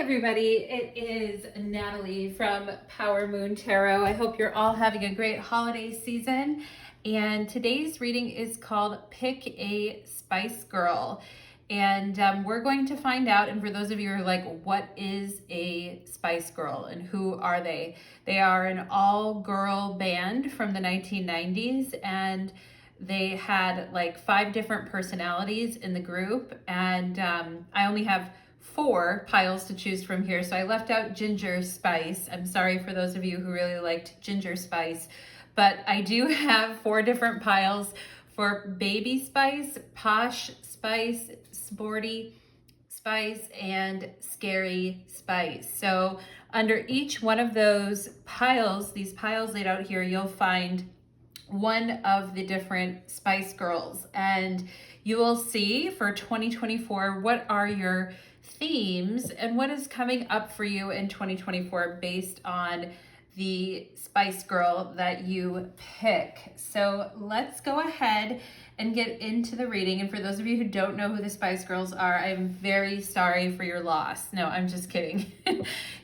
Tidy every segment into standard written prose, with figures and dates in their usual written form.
everybody, it is Natalie from Power Moon Tarot. I hope you're all having a great holiday season. And today's reading is called Pick a Spice Girl. And we're going to find out, and for those of you who are like, what is a Spice Girl and who are they? They are an all-girl band from the 1990s, and they had like 5 different personalities in the group. And I only have 4 piles to choose from here. So I left out Ginger Spice. I'm sorry for those of you who really liked Ginger Spice, but I do have 4 different piles for Baby Spice, Posh Spice, Sporty Spice, and Scary Spice. So under each one of those piles, these piles laid out here, you'll find one of the different Spice Girls, and you will see for 2024 what are your themes and what is coming up for you in 2024 based on the Spice Girl that you pick. So let's go ahead and get into the reading. And for those of you who don't know who the Spice Girls are, I'm very sorry for your loss. No, I'm just kidding.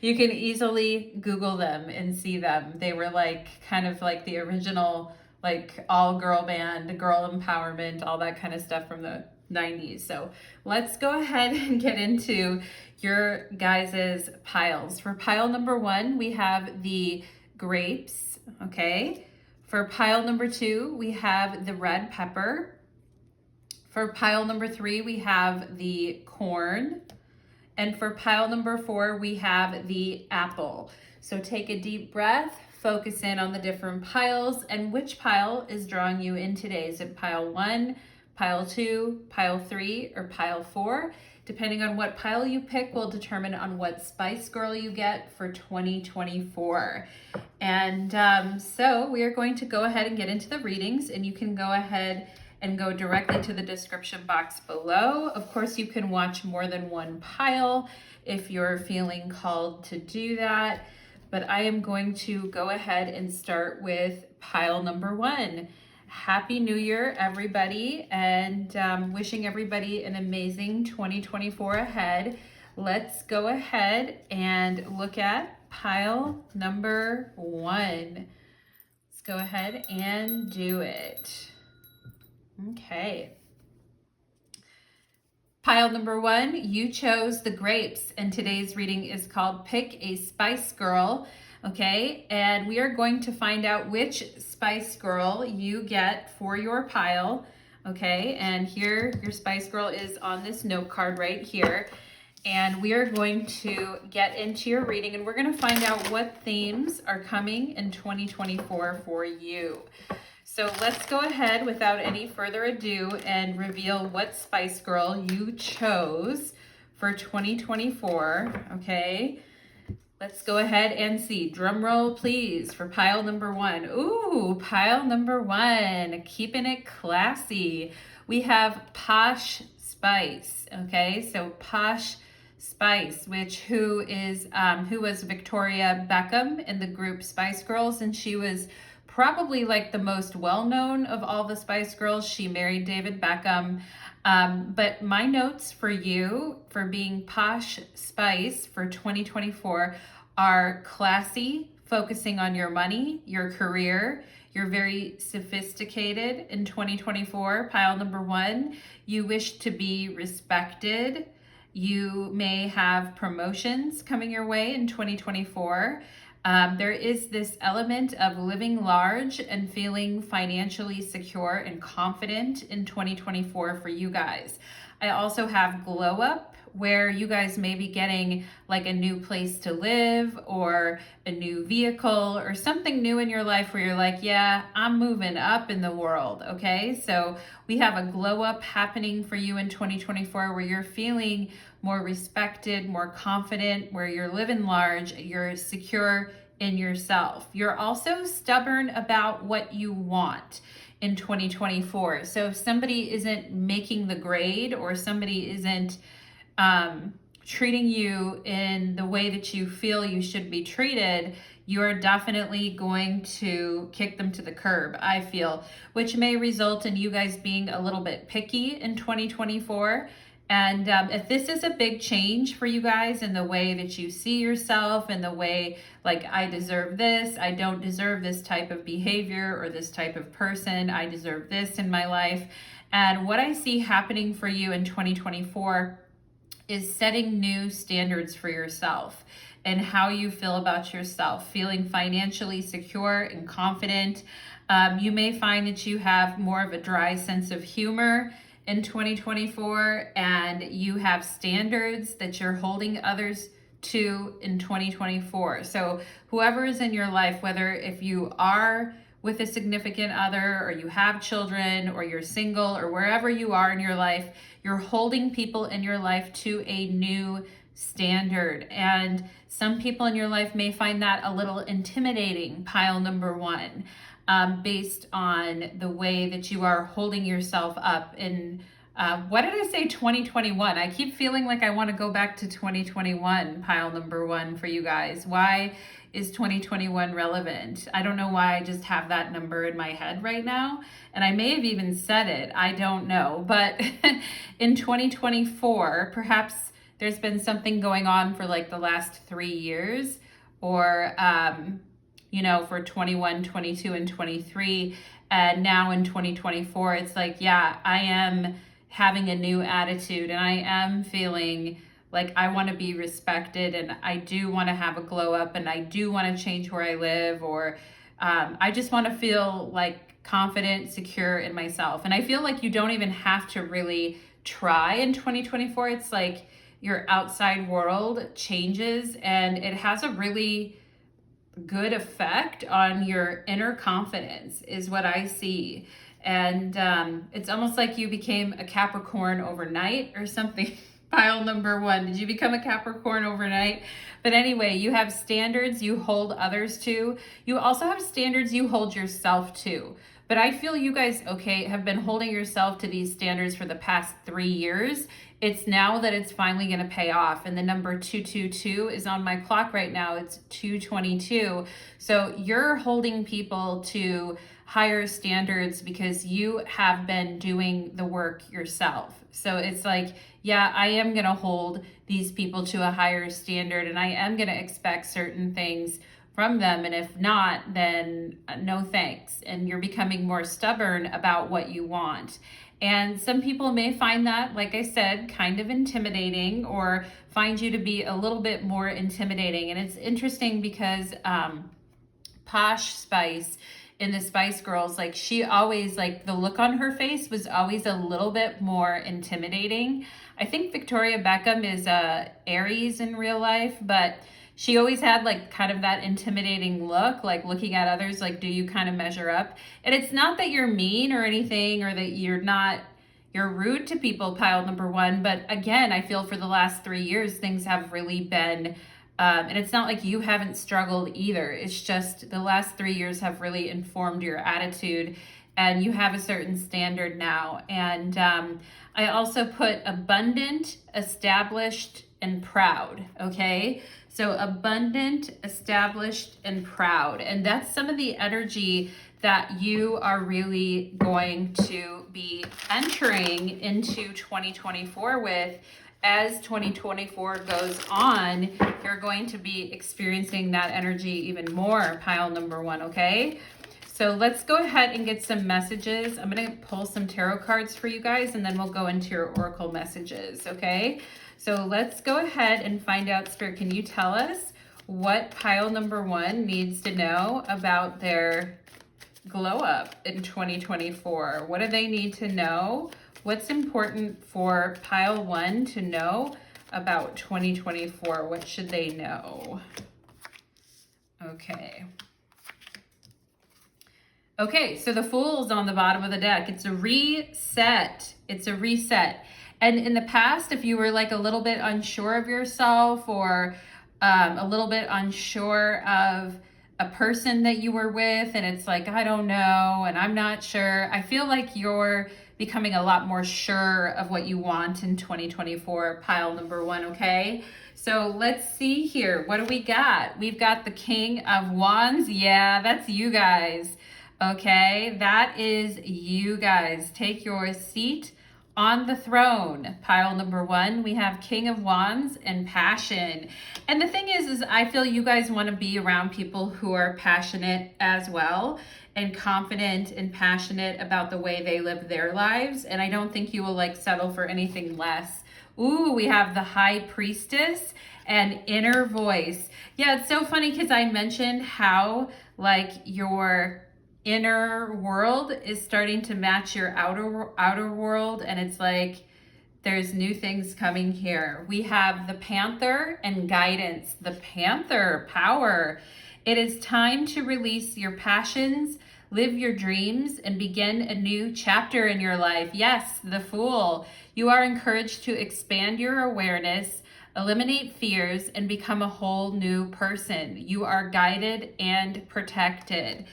You can easily Google them and see them. They were like kind of like the original like all-girl band, girl empowerment, all that kind of stuff from the 90s. So let's go ahead and get into your guys's piles. For pile number 1, we have the grapes, okay? For pile number 2, we have the red pepper. For pile number 3, we have the corn. And for pile number 4, we have the apple. So take a deep breath, focus in on the different piles and which pile is drawing you in today. Is it pile 1, pile 2, pile 3, or pile 4? Depending on what pile you pick will determine on what Spice Girl you get for 2024. And so we are going to go ahead and get into the readings, and you can go ahead and go directly to the description box below. Of course, you can watch more than one pile if you're feeling called to do that. But I am going to go ahead and start with pile number 1. Happy New Year, everybody, and wishing everybody an amazing 2024 ahead. Let's go ahead and look at pile number 1. Let's go ahead and do it. Okay. Pile number 1, you chose the grapes, and today's reading is called Pick a Spice Girl, okay? And we are going to find out which Spice Girl you get for your pile, okay? And here, your Spice Girl is on this note card right here. And we are going to get into your reading, and we're going to find out what themes are coming in 2024 for you. So let's go ahead without any further ado and reveal what Spice Girl you chose for 2024, okay? Let's go ahead and see. Drum roll, please, for pile number 1. Ooh, pile number 1, keeping it classy. We have Posh Spice, okay? So Posh Spice, who was Victoria Beckham in the group Spice Girls, and she was probably like the most well-known of all the Spice Girls. She married David Beckham. But my notes for you for being Posh Spice for 2024 are classy, focusing on your money, your career. You're very sophisticated in 2024. Pile number 1, you wish to be respected. You may have promotions coming your way in 2024. There is this element of living large and feeling financially secure and confident in 2024 for you guys. I also have glow up, where you guys may be getting like a new place to live or a new vehicle or something new in your life where you're like, yeah, I'm moving up in the world, okay? So we have a glow up happening for you in 2024 where you're feeling more respected, more confident, where you're living large, you're secure in yourself. You're also stubborn about what you want in 2024. So if somebody isn't making the grade or somebody isn't treating you in the way that you feel you should be treated, you're definitely going to kick them to the curb, I feel, which may result in you guys being a little bit picky in 2024 And if this is a big change for you guys in the way that you see yourself, in the way like, I deserve this, I don't deserve this type of behavior or this type of person, I deserve this in my life. And what I see happening for you in 2024 is setting new standards for yourself and how you feel about yourself, feeling financially secure and confident. You may find that you have more of a dry sense of humor in 2024, and you have standards that you're holding others to in 2024. So whoever is in your life, whether if you are with a significant other or you have children or you're single or wherever you are in your life, you're holding people in your life to a new standard. And some people in your life may find that a little intimidating, pile number one. Based on the way that you are holding yourself up in, what did I say, 2021? I keep feeling like I want to go back to 2021, pile number one for you guys. Why is 2021 relevant? I don't know why I just have that number in my head right now. And I may have even said it, I don't know. But in 2024, perhaps there's been something going on for like the last 3 years, or for 21, 22, and 23. And now in 2024, it's like, yeah, I am having a new attitude and I am feeling like I want to be respected and I do want to have a glow up and I do want to change where I live, or I just want to feel like confident, secure in myself. And I feel like you don't even have to really try in 2024. It's like your outside world changes and it has a really good effect on your inner confidence is what I see. And it's almost like you became a Capricorn overnight or something. Pile number one, did you become a Capricorn overnight? But anyway, you have standards you hold others to. You also have standards you hold yourself to. But I feel you guys, have been holding yourself to these standards for the past 3 years. It's now that it's finally going to pay off. And the number 222 is on my clock right now. It's 222. So you're holding people to higher standards because you have been doing the work yourself. So it's like, yeah, I am going to hold these people to a higher standard and I am going to expect certain things from them. And if not, then no thanks. And you're becoming more stubborn about what you want. And some people may find that, like I said, kind of intimidating, or find you to be a little bit more intimidating. And it's interesting because Posh Spice in the Spice Girls, like she always, like the look on her face was always a little bit more intimidating. I think Victoria Beckham is Aries in real life, but she always had like kind of that intimidating look, like looking at others, like, do you kind of measure up? And it's not that you're mean or anything, or that you're rude to people, pile number one. But again, I feel for the last 3 years, things have really been, and it's not like you haven't struggled either. It's just the last 3 years have really informed your attitude and you have a certain standard now. And I also put abundant, established, and proud, okay? So abundant, established, and proud. And that's some of the energy that you are really going to be entering into 2024 with. As 2024 goes on, you're going to be experiencing that energy even more, pile number one, okay? So let's go ahead and get some messages. I'm going to pull some tarot cards for you guys, and then we'll go into your oracle messages, okay? So let's go ahead and find out, Spirit, can you tell us what pile number one needs to know about their glow up in 2024? What do they need to know? What's important for pile one to know about 2024? What should they know? Okay. Okay, so the Fool's on the bottom of the deck. It's a reset. It's a reset. And in the past, if you were like a little bit unsure of yourself, or a little bit unsure of a person that you were with, and it's like, I don't know, and I'm not sure, I feel like you're becoming a lot more sure of what you want in 2024, pile number one, okay? So let's see here. What do we got? We've got the King of Wands. Yeah, that's you guys. Okay, that is you guys. Take your seat On the throne, pile number 1, we have King of Wands and passion. And the thing is I feel you guys want to be around people who are passionate as well, and confident and passionate about the way they live their lives. And I don't think you will like settle for anything less. Ooh, we have the High Priestess and inner voice. Yeah, it's so funny because I mentioned how like your inner world is starting to match your outer world, and it's like there's new things coming here. We have the Panther and guidance. The Panther, power. It is time to release your passions, live your dreams, and begin a new chapter in your life. Yes, the Fool. You are encouraged to expand your awareness, eliminate fears, and become a whole new person. You are guided and protected.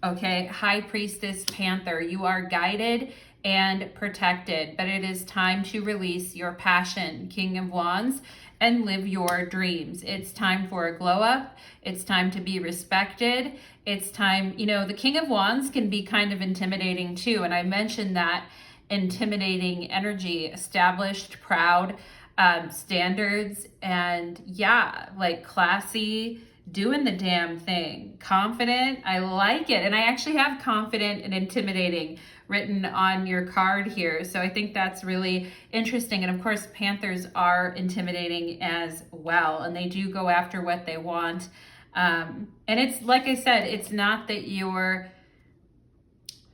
Okay, High Priestess, Panther, you are guided and protected, but it is time to release your passion, King of Wands, and live your dreams. It's time for a glow up. It's time to be respected. It's time, you know, the King of Wands can be kind of intimidating too. And I mentioned that intimidating energy, established, proud, standards, and yeah, like classy, doing the damn thing, confident. I like it. And I actually have confident and intimidating written on your card here. So I think that's really interesting. And of course, Panthers are intimidating as well, and they do go after what they want. And it's like I said, it's not that you're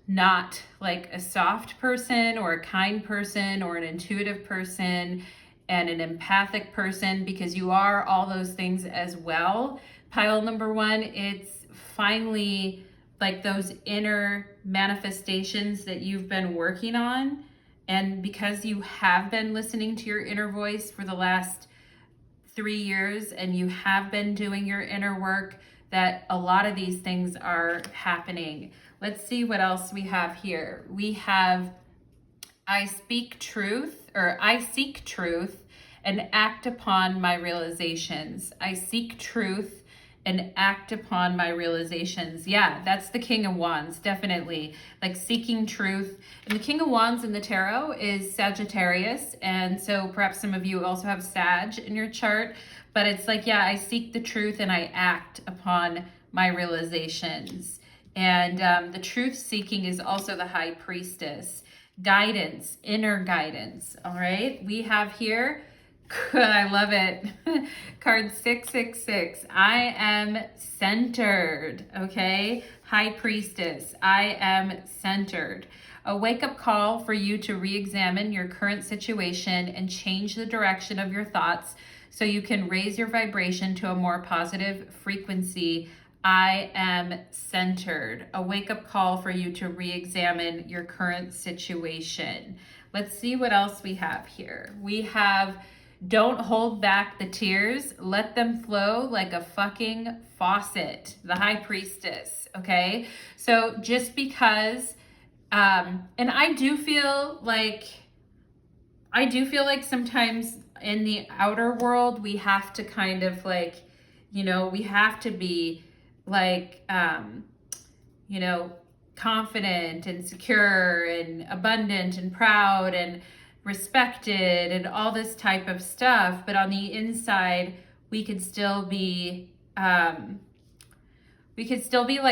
not like a soft person or a kind person or an intuitive person and an empathic person, because you are all those things as well. Pile number 1, it's finally like those inner manifestations that you've been working on. And because you have been listening to your inner voice for the last 3 years and you have been doing your inner work, that a lot of these things are happening. Let's see what else we have here. We have I seek truth and act upon my realizations. I seek truth and act upon my realizations. Yeah, that's the King of Wands, definitely. Like seeking truth. And the King of Wands in the tarot is Sagittarius. And so perhaps some of you also have Sag in your chart. But it's like, yeah, I seek the truth and I act upon my realizations. And the truth seeking is also the High Priestess. Guidance, inner guidance. All right, we have here, I love it, card 666. I am centered. Okay, High Priestess, I am centered. A wake-up call for you to re-examine your current situation and change the direction of your thoughts so you can raise your vibration to a more positive frequency. I am centered. A wake-up call for you to re-examine your current situation. Let's see what else we have here. We have, don't hold back the tears. Let them flow like a fucking faucet. The High Priestess, okay? So just because, and I do feel like sometimes in the outer world, we have to kind of like, you know, we have to be like, you know, confident and secure and abundant and proud and respected and all this type of stuff. But on the inside, we could still be like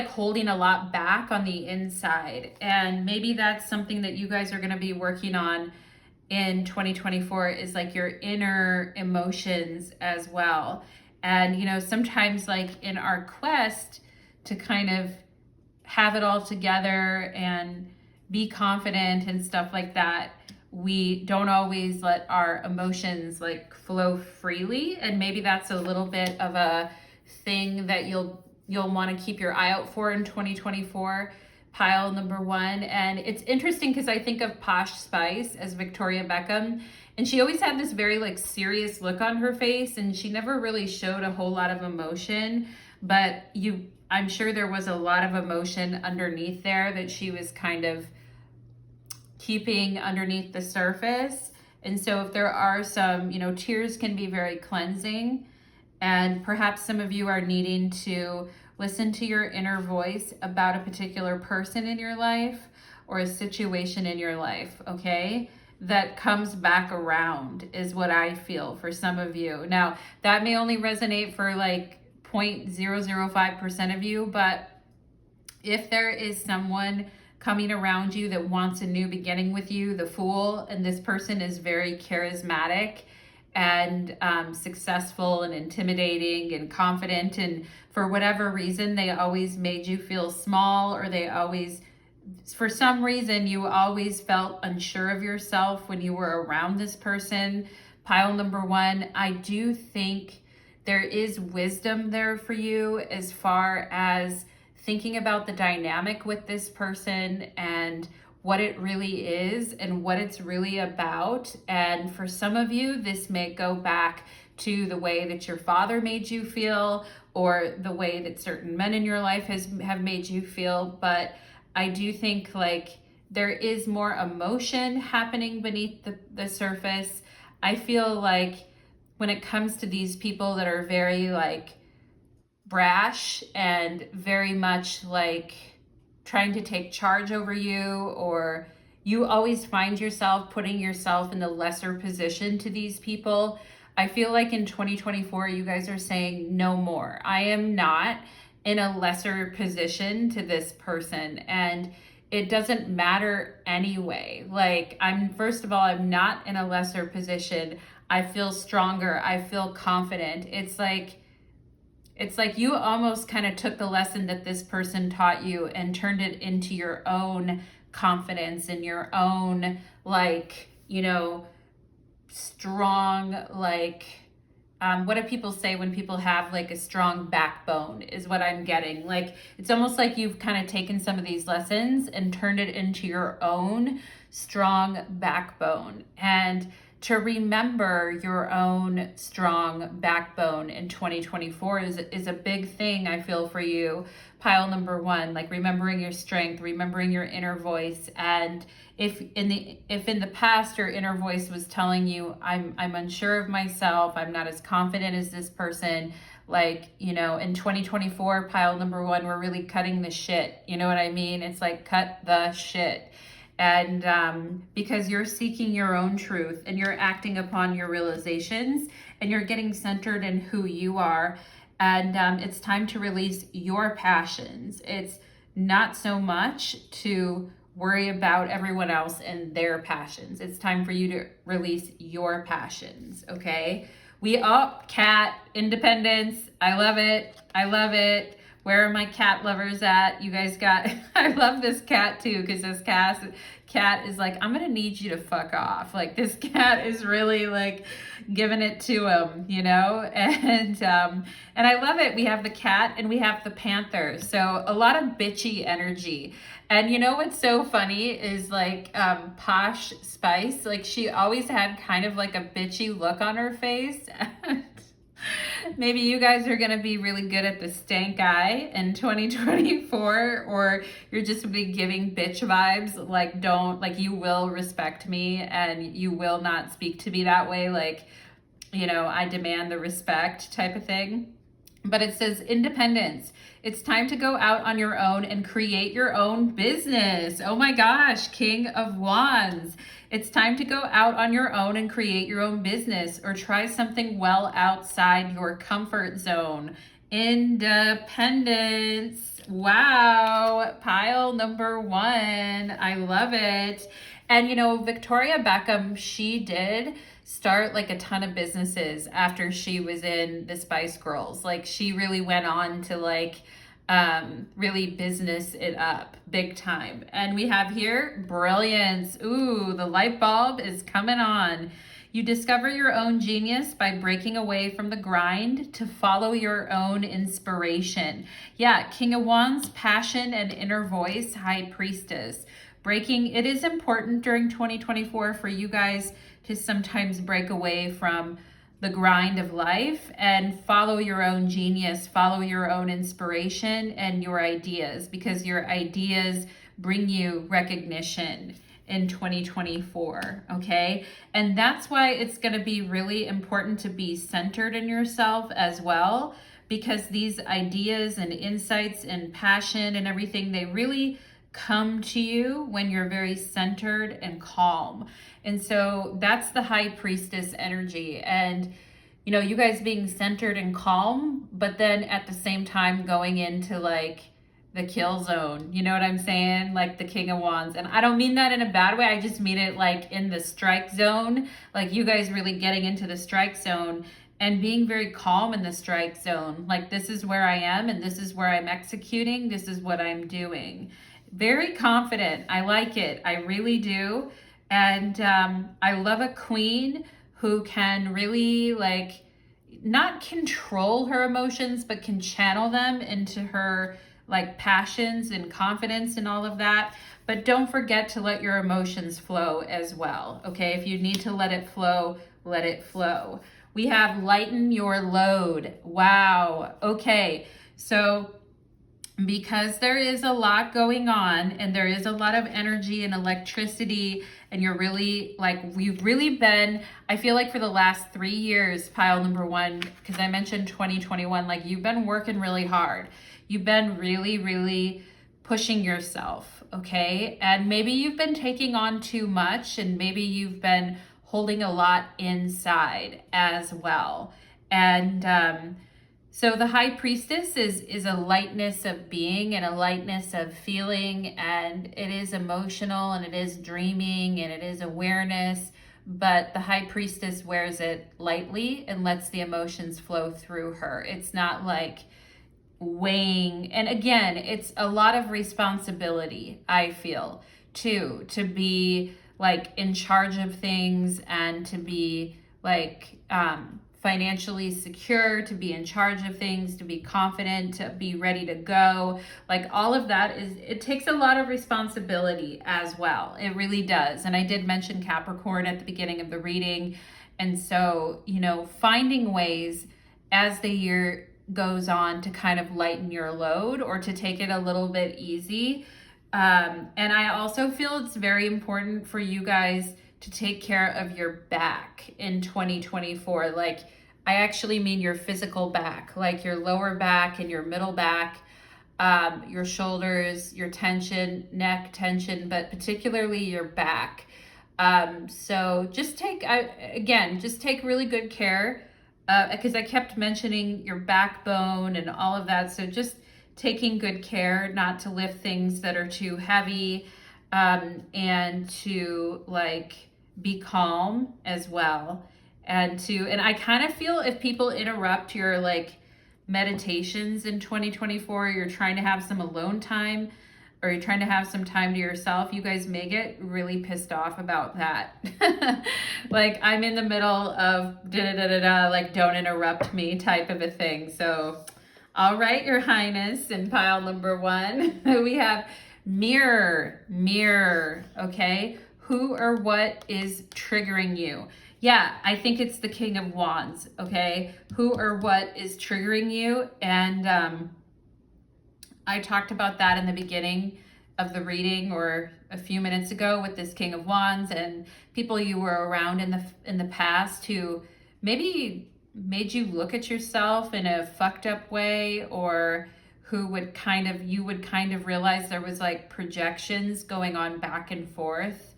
holding a lot back on the inside. And maybe that's something that you guys are going to be working on in 2024, is like your inner emotions as well. And, you know, sometimes like in our quest to kind of have it all together and be confident and stuff like that, we don't always let our emotions like flow freely. And maybe that's a little bit of a thing that you'll want to keep your eye out for in 2024. Pile number 1. And it's interesting because I think of Posh Spice as Victoria Beckham, and she always had this very like serious look on her face, and she never really showed a whole lot of emotion, but I'm sure there was a lot of emotion underneath there that she was kind of keeping underneath the surface. And so if there are some, you know, tears can be very cleansing, and perhaps some of you are needing to listen to your inner voice about a particular person in your life or a situation in your life, okay? that comes back around is what I feel for some of you. Now, that may only resonate for like 0.005% of you, but if there is someone coming around you that wants a new beginning with you, the Fool, and this person is very charismatic and successful and intimidating and confident, and for whatever reason they always made you feel small, or they always, for some reason, you always felt unsure of yourself when you were around this person. Pile number one, I do think there is wisdom there for you as far as thinking about the dynamic with this person and what it really is and what it's really about. And for some of you, this may go back to the way that your father made you feel, or the way that certain men in your life have made you feel. But I do think like there is more emotion happening beneath the surface. I feel like when it comes to these people that are very like brash and very much like trying to take charge over you, or you always find yourself putting yourself in the lesser position to these people. I feel like in 2024, you guys are saying no more. I am not in a lesser position to this person, and it doesn't matter anyway. Like, first of all, I'm not in a lesser position. I feel stronger. I feel confident. It's like you almost kind of took the lesson that this person taught you and turned it into your own confidence and your own, like, you know, strong, like, what do people say when people have like a strong backbone is what I'm getting. Like, it's almost like you've kind of taken some of these lessons and turned it into your own strong backbone. And to remember your own strong backbone in 2024 is a big thing, I feel, for you. Pile number one, like remembering your strength, remembering your inner voice. And if in the past your inner voice was telling you, I'm unsure of myself, I'm not as confident as this person, like, you know, in 2024, pile number one, we're really cutting the shit. You know what I mean? It's like, cut the shit. And because you're seeking your own truth and you're acting upon your realizations and you're getting centered in who you are. And it's time to release your passions. It's not so much to worry about everyone else and their passions. It's time for you to release your passions, okay? Cat, independence. I love it. I love it. Where are my cat lovers at? You guys got, I love this cat too, because this cat is like, I'm gonna need you to fuck off. Like, this cat is really like giving it to him, you know? And I love it. We have the cat and we have the panther. So a lot of bitchy energy. And you know what's so funny is like Posh Spice, like she always had kind of like a bitchy look on her face. Maybe you guys are going to be really good at the stank eye in 2024, or you're just be giving bitch vibes. Like, you will respect me and you will not speak to me that way. Like, you know, I demand the respect type of thing. But it says independence. It's time to go out on your own and create your own business. Oh my gosh, King of Wands. It's time to go out on your own and create your own business, or try something well outside your comfort zone. Independence. Wow. Pile number one. I love it. And you know, Victoria Beckham, she did start like a ton of businesses after she was in the Spice Girls. Like, she really went on to like really business it up big time. And we have here brilliance. Ooh, the light bulb is coming on. You discover your own genius by breaking away from the grind to follow your own inspiration. Yeah, King of Wands, passion and inner voice, High Priestess. It is important during 2024 for you guys to sometimes break away from the grind of life and follow your own genius, follow your own inspiration and your ideas, because your ideas bring you recognition in 2024, okay? And that's why it's going to be really important to be centered in yourself as well, because these ideas and insights and passion and everything, they really come to you when you're very centered and calm. And so that's the High Priestess energy. And you know, you guys being centered and calm, but then at the same time going into like the kill zone. You know what I'm saying? Like the King of Wands. And I don't mean that in a bad way. I just mean it like in the strike zone. Like you guys really getting into the strike zone and being very calm in the strike zone. Like, this is where I am and this is where I'm executing. This is what I'm doing. Very confident. I like it. I really do. And I love a queen who can really like not control her emotions, but can channel them into her like passions and confidence and all of that. But don't forget to let your emotions flow as well. Okay, if you need to let it flow, let it flow. We have lighten your load. Wow. Okay, so because there is a lot going on and there is a lot of energy and electricity, and you're really like, we've really been, I feel like for the last 3 years, pile number one, because I mentioned 2021, like you've been working really hard. You've been really, really pushing yourself, okay? And maybe you've been taking on too much, and maybe you've been holding a lot inside as well. And so the High Priestess is a lightness of being and a lightness of feeling, and it is emotional and it is dreaming and it is awareness, but the High Priestess wears it lightly and lets the emotions flow through her. It's not like weighing, and again, it's a lot of responsibility, I feel, too, to be like in charge of things and to be like financially secure, to be in charge of things, to be confident, to be ready to go. Like all of that it takes a lot of responsibility as well. It really does. And I did mention Capricorn at the beginning of the reading. And so, you know, finding ways as the year goes on to kind of lighten your load or to take it a little bit easy. And I also feel it's very important for you guys to take care of your back in 2024. Like, I actually mean your physical back, like your lower back and your middle back, your shoulders, your tension, neck tension, but particularly your back. So just take really good care, because I kept mentioning your backbone and all of that. So just taking good care not to lift things that are too heavy, and to like be calm as well. And I kind of feel if people interrupt your like meditations in 2024, you're trying to have some alone time or you're trying to have some time to yourself, you guys may get really pissed off about that. Like, I'm in the middle of like, don't interrupt me type of a thing. So, all right, Your Highness, in pile number one, we have mirror, okay? Who or what is triggering you? Yeah, I think it's the King of Wands, okay? Who or what is triggering you? And I talked about that in the beginning of the reading or a few minutes ago with this King of Wands and people you were around in the past who maybe made you look at yourself in a fucked up way, or who you would kind of realize there was like projections going on back and forth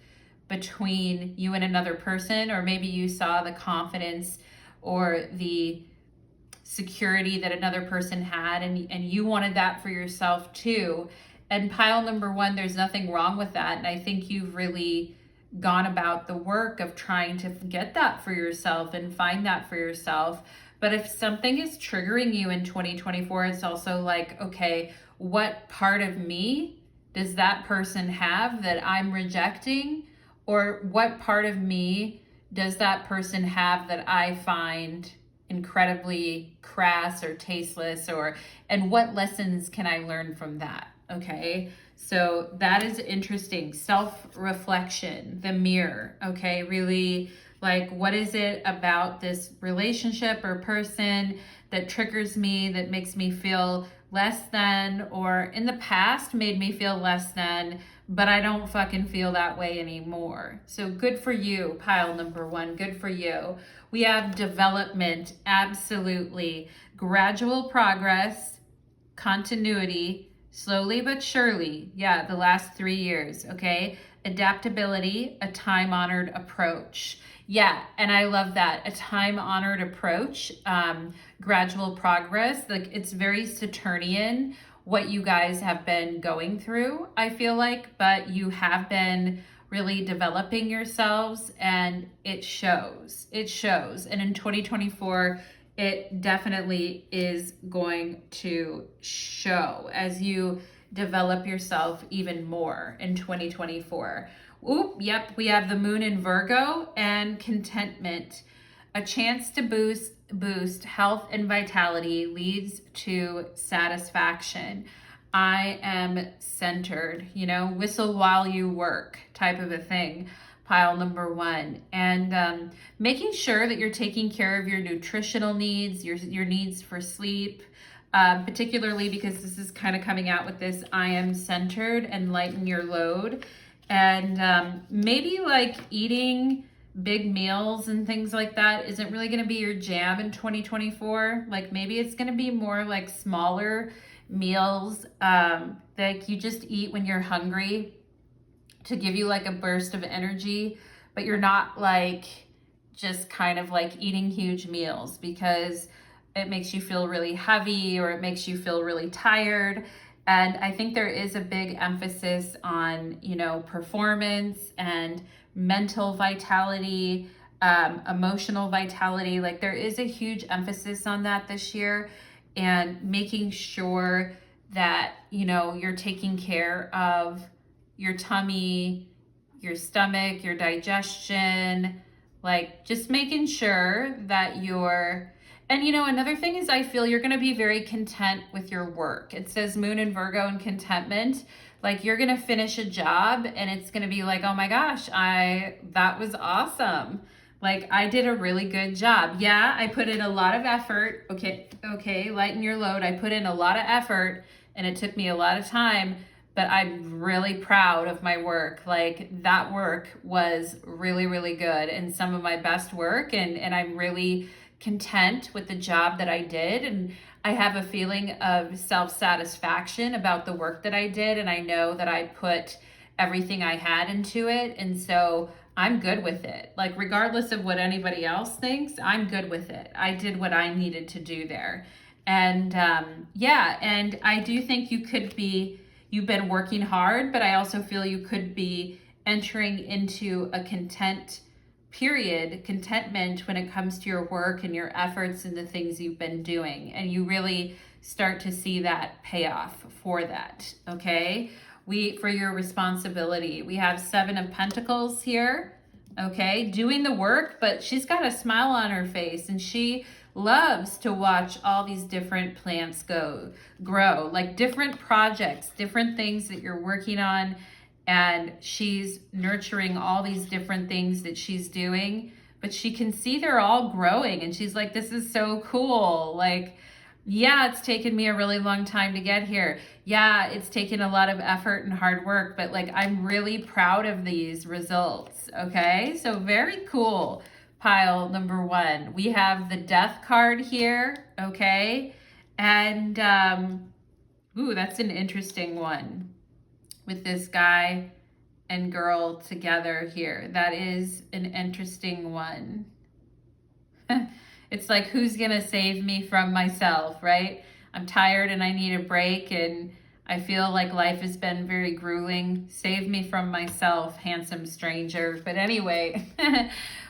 between you and another person, or maybe you saw the confidence or the security that another person had, and you wanted that for yourself too. And pile number one, there's nothing wrong with that. And I think you've really gone about the work of trying to get that for yourself and find that for yourself. But if something is triggering you in 2024, it's also like, okay, what part of me does that person have that I'm rejecting? Or what part of me does that person have that I find incredibly crass or tasteless, and what lessons can I learn from that? Okay, so that is interesting. Self-reflection, the mirror, okay? Really, like, what is it about this relationship or person that triggers me, that makes me feel less than, or in the past made me feel less than, but I don't fucking feel that way anymore. So good for you, pile number one, good for you. We have development, absolutely. Gradual progress, continuity, Slowly but surely. Yeah, the last 3 years, okay? Adaptability, a time-honored approach. Yeah, and I love that. A time-honored approach, gradual progress. Like, it's very Saturnian, what you guys have been going through, I feel like, but you have been really developing yourselves, and it shows. It shows. And in 2024, it definitely is going to show as you develop yourself even more in 2024. Oop, yep, we have the moon in Virgo and contentment. A chance to boost health and vitality leads to satisfaction. I am centered, whistle while you work type of a thing, pile number 1. And making sure that you're taking care of your nutritional needs, your needs for sleep, particularly because this is kind of coming out with this I am centered and lighten your load. And maybe like eating big meals and things like that isn't really going to be your jam in 2024. Like maybe it's going to be more like smaller meals, like you just eat when you're hungry to give you like a burst of energy, but you're not like just kind of like eating huge meals because it makes you feel really heavy or it makes you feel really tired. And I think there is a big emphasis on, performance and mental vitality, emotional vitality. Like there is a huge emphasis on that this year, and making sure that, you're taking care of your tummy, your stomach, your digestion, like just making sure that and another thing is I feel you're going to be very content with your work. It says moon in Virgo and contentment. Like you're going to finish a job and it's going to be like, oh my gosh, that was awesome. Like I did a really good job. Yeah, I put in a lot of effort. Okay, lighten your load. I put in a lot of effort and it took me a lot of time, but I'm really proud of my work. Like that work was really, really good and some of my best work. And I'm really content with the job that I did. And I have a feeling of self-satisfaction about the work that I did. And I know that I put everything I had into it. And so I'm good with it. Like regardless of what anybody else thinks, I'm good with it. I did what I needed to do there. And and I do think you've been working hard, but I also feel you could be entering into a contentment when it comes to your work and your efforts and the things you've been doing. And you really start to see that payoff for that, okay? For your responsibility. We have 7 of Pentacles here, okay? Doing the work, but she's got a smile on her face and she loves to watch all these different plants grow, like different projects, different things that you're working on. And she's nurturing all these different things that she's doing, but she can see they're all growing. And she's like, this is so cool. Like, yeah, it's taken me a really long time to get here. Yeah, it's taken a lot of effort and hard work, but like, I'm really proud of these results. Okay, so very cool. Pile number 1. We have the Death card here. Okay. And, ooh, that's an interesting one. With this guy and girl together here. That is an interesting one. It's like, who's gonna save me from myself, right? I'm tired and I need a break and I feel like life has been very grueling. Save me from myself, handsome stranger. But anyway,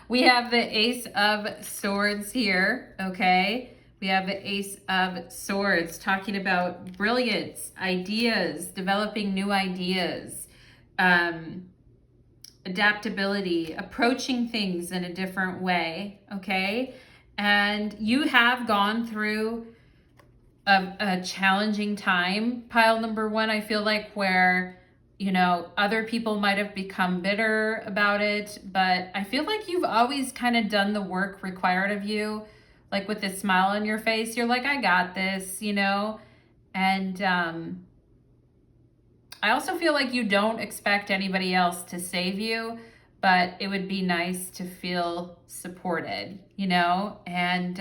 we have the Ace of Swords here, okay? We have the Ace of Swords talking about brilliance, ideas, developing new ideas, adaptability, approaching things in a different way, okay? And you have gone through a challenging time, pile number 1, I feel like, where, other people might have become bitter about it, but I feel like you've always kind of done the work required of you. Like with this smile on your face, you're like, I got this, And I also feel like you don't expect anybody else to save you, but it would be nice to feel supported, And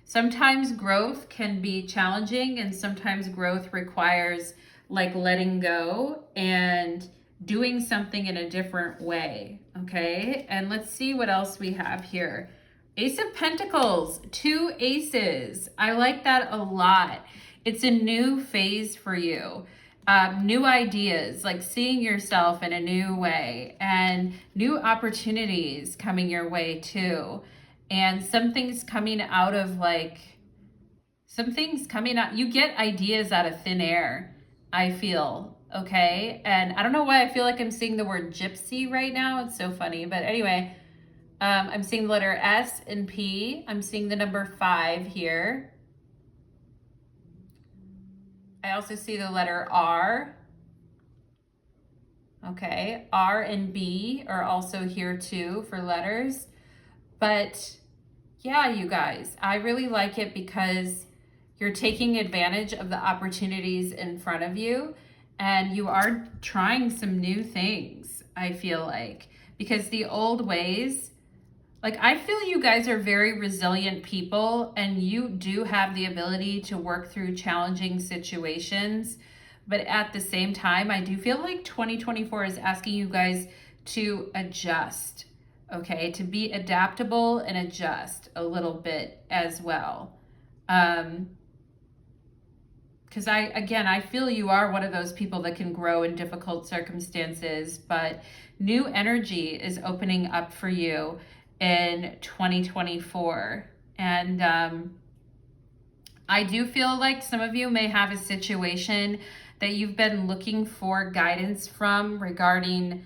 Sometimes growth can be challenging, and sometimes growth requires like letting go and doing something in a different way, okay? And let's see what else we have here. Ace of Pentacles, 2 aces. I like that a lot. It's a new phase for you. New ideas, like seeing yourself in a new way, and new opportunities coming your way too. And something's coming out of like, something's coming out. You get ideas out of thin air, I feel, okay? And I don't know why I feel like I'm seeing the word gypsy right now. It's so funny. But anyway, I'm seeing the letter S and P. I'm seeing the number 5 here. I also see the letter R. Okay, R and B are also here too for letters. But yeah, you guys, I really like it because you're taking advantage of the opportunities in front of you, and you are trying some new things, I feel like, because the old ways, like I feel you guys are very resilient people, and you do have the ability to work through challenging situations. But at the same time, I do feel like 2024 is asking you guys to adjust, okay? To be adaptable and adjust a little bit as well. Because I feel you are one of those people that can grow in difficult circumstances, but new energy is opening up for you in 2024. And I do feel like some of you may have a situation that you've been looking for guidance from regarding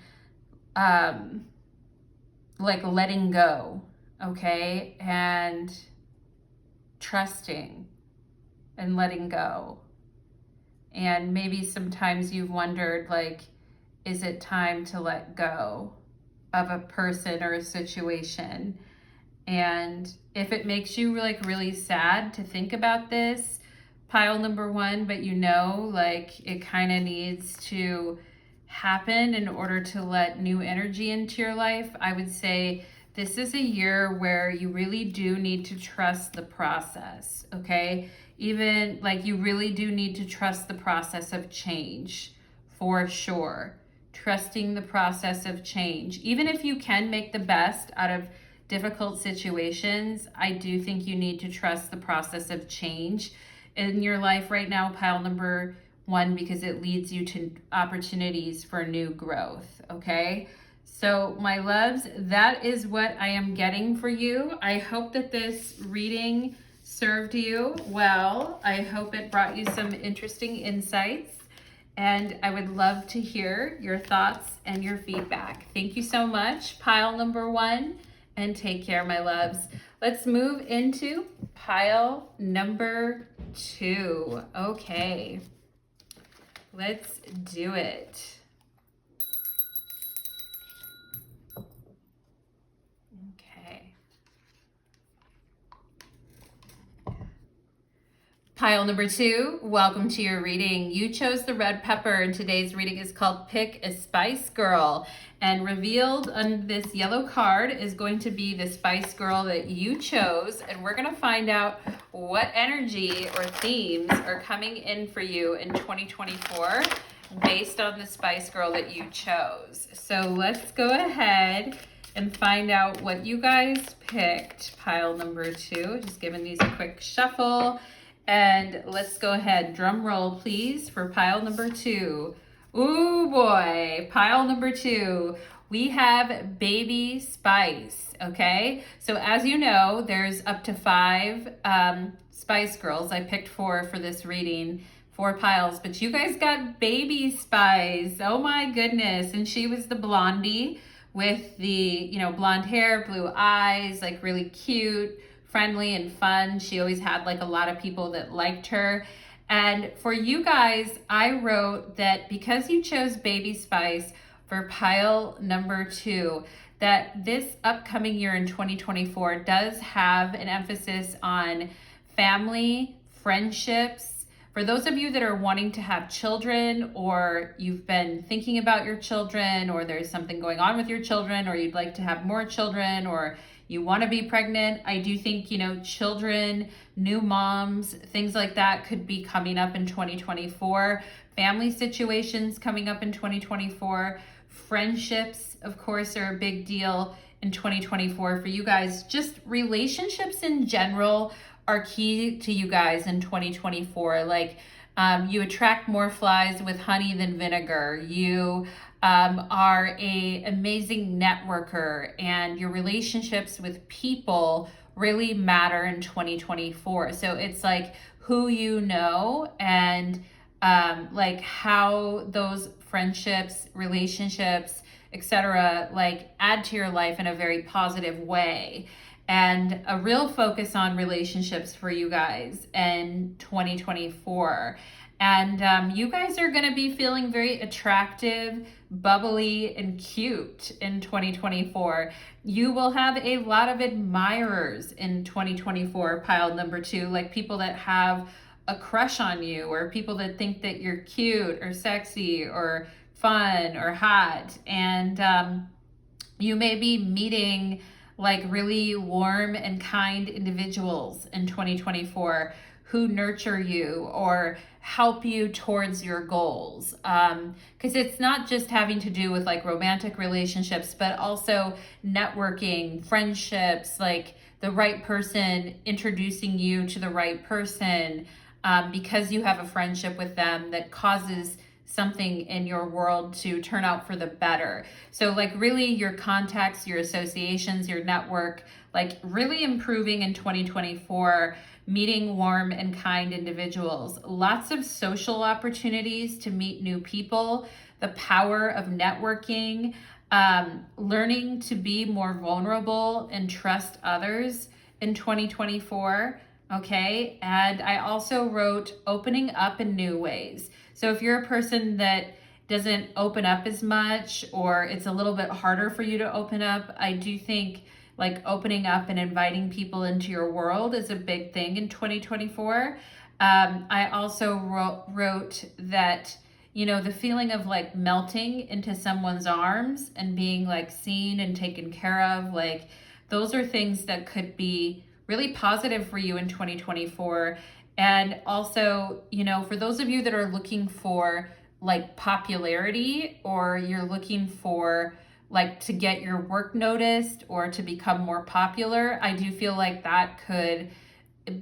like letting go, okay? And trusting and letting go. And maybe sometimes you've wondered, like, is it time to let go of a person or a situation? And if it makes you like really sad to think about this, pile number 1, but you know, like it kind of needs to happen in order to let new energy into your life, I would say this is a year where you really do need to trust the process, okay? Even like you really do need to trust the process of change, for sure. Trusting the process of change. Even if you can make the best out of difficult situations, I do think you need to trust the process of change in your life right now, pile number 1, because it leads you to opportunities for new growth, okay? So my loves, that is what I am getting for you. I hope that this reading served you well. I hope it brought you some interesting insights, and I would love to hear your thoughts and your feedback. Thank you so much, pile number 1, and take care, my loves. Let's move into pile number 2. Okay, let's do it. Okay. Pile number 2, welcome to your reading. You chose the red pepper, and today's reading is called Pick a Spice Girl. And revealed on this yellow card is going to be the Spice Girl that you chose. And we're going to find out what energy or themes are coming in for you in 2024 based on the Spice Girl that you chose. So let's go ahead and find out what you guys picked. Pile number 2, just giving these a quick shuffle. And let's go ahead, drum roll please, for pile number 2. Ooh boy, pile number 2, we have Baby Spice, okay? So as you know, there's up to 5 Spice Girls. I picked 4 for this reading, 4 piles, but you guys got Baby Spice. Oh my goodness. And she was the blondie with the, you know, blonde hair, blue eyes, like really cute, friendly and fun. She always had like a lot of people that liked her. And for you guys, I wrote that because you chose Baby Spice for pile number 2, that this upcoming year in 2024 does have an emphasis on family, friendships. For those of you that are wanting to have children, or you've been thinking about your children, or there's something going on with your children, or you'd like to have more children, or you want to be pregnant. I do think, children, new moms, things like that could be coming up in 2024. Family situations coming up in 2024. Friendships, of course, are a big deal in 2024 for you guys. Just relationships in general are key to you guys in 2024. Like, you attract more flies with honey than vinegar. You are a amazing networker, and your relationships with people really matter in 2024. So it's like who you know, and like how those friendships, relationships, etc., like add to your life in a very positive way. And a real focus on relationships for you guys in 2024. And you guys are going to be feeling very attractive, bubbly, and cute in 2024. You will have a lot of admirers in 2024, pile number 2, like people that have a crush on you, or people that think that you're cute or sexy or fun or hot. And you may be meeting like really warm and kind individuals in 2024 who nurture you or help you towards your goals. Because it's not just having to do with like romantic relationships, but also networking, friendships, like the right person introducing you to the right person, because you have a friendship with them that causes something in your world to turn out for the better. So like really your contacts, your associations, your network, like really improving in 2024, meeting warm and kind individuals, lots of social opportunities to meet new people, the power of networking, learning to be more vulnerable and trust others in 2024. Okay. And I also wrote opening up in new ways. So if you're a person that doesn't open up as much, or it's a little bit harder for you to open up, I do think like opening up and inviting people into your world is a big thing in 2024. I also wrote that, the feeling of like melting into someone's arms and being like seen and taken care of, like those are things that could be really positive for you in 2024. And also, for those of you that are looking for like popularity, or you're looking for like to get your work noticed or to become more popular, I do feel like that could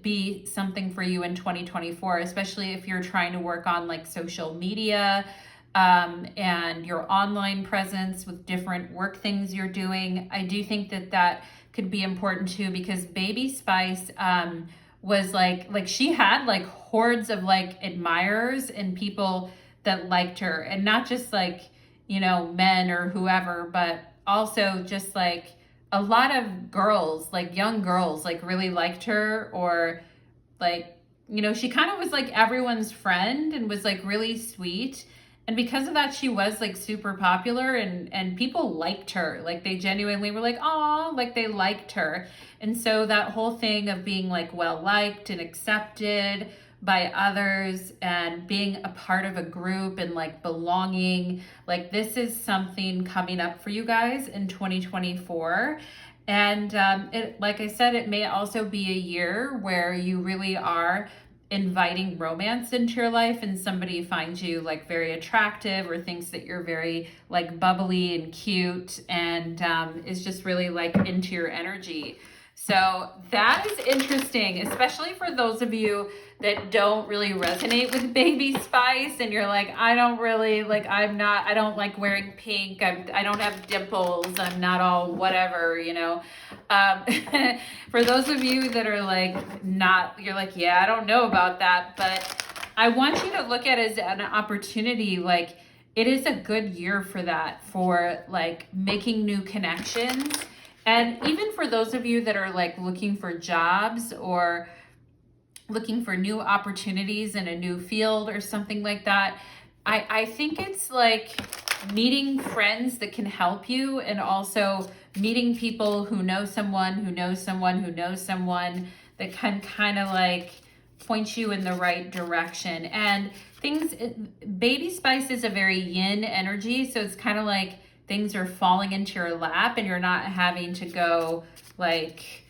be something for you in 2024, especially if you're trying to work on like social media, and your online presence with different work things you're doing. I do think that that could be important too, because Baby Spice, was like she had like hordes of like admirers and people that liked her, and not just like men or whoever, but also just like a lot of girls, like young girls, like really liked her, or like she kind of was like everyone's friend and was like really sweet. And because of that, she was like super popular, and people liked her. Like they genuinely were like, "Aw," like they liked her. And so that whole thing of being like well liked and accepted by others and being a part of a group and like belonging, like this is something coming up for you guys in 2024. And it, like I said, it may also be a year where you really are inviting romance into your life, and somebody finds you like very attractive or thinks that you're very like bubbly and cute, and is just really like into your energy. So that is interesting, especially for those of you that don't really resonate with Baby Spice, and you're like, I don't really like, I don't like wearing pink, I don't have dimples, I'm not all whatever, for those of you that are like not, you're like, yeah, I don't know about that, but I want you to look at it as an opportunity. Like it is a good year for that, for like making new connections. And even for those of you that are like looking for jobs or looking for new opportunities in a new field or something like that, I think it's like meeting friends that can help you, and also meeting people who know someone who knows someone who knows someone that can kind of like point you in the right direction. And things, Baby Spice is a very yin energy, so it's kind of like things are falling into your lap and you're not having to go like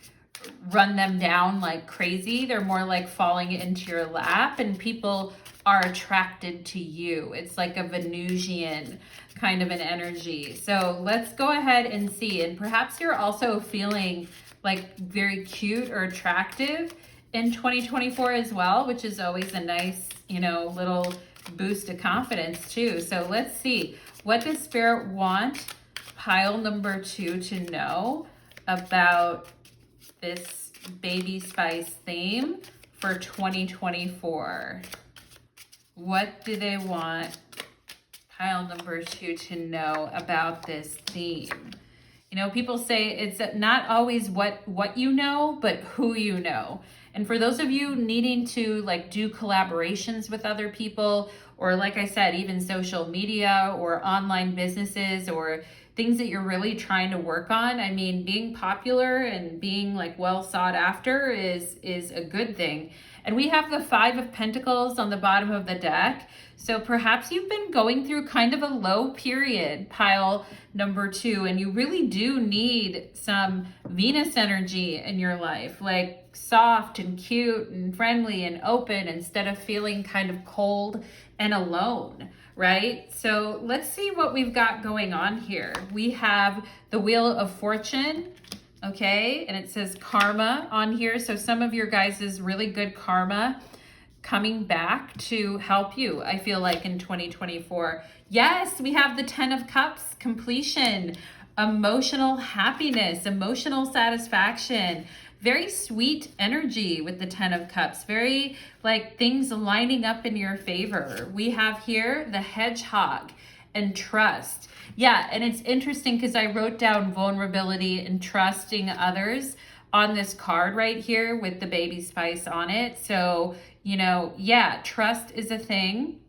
run them down like crazy. They're more like falling into your lap, and people are attracted to you. It's like a Venusian kind of an energy. So let's go ahead and see. And perhaps you're also feeling like very cute or attractive in 2024 as well, which is always a nice, you know, little boost of confidence too. So let's see, what does Spirit want pile number 2 to know about this baby spice theme for 2024? What do they want pile number 2 to know about this theme? You know, people say it's not always what you know, but who you know. And for those of you needing to like do collaborations with other people, or like I said, even social media or online businesses or things that you're really trying to work on, I mean, being popular and being like well sought after is a good thing. And we have the 5 of Pentacles on the bottom of the deck. So perhaps you've been going through kind of a low period, pile number 2, and you really do need some Venus energy in your life, like soft and cute and friendly and open, instead of feeling kind of cold and alone, right? So let's see what we've got going on here. We have the Wheel of Fortune, okay? And it says karma on here. So some of your guys' really good karma coming back to help you, I feel like, in 2024. Yes, we have the 10 of Cups, completion, emotional happiness, emotional satisfaction, very sweet energy with the 10 of Cups, very like things lining up in your favor. We have here the hedgehog and trust. Yeah, and it's interesting because I wrote down vulnerability and trusting others on this card right here with the baby spice on it. So, you know, yeah, trust is a thing.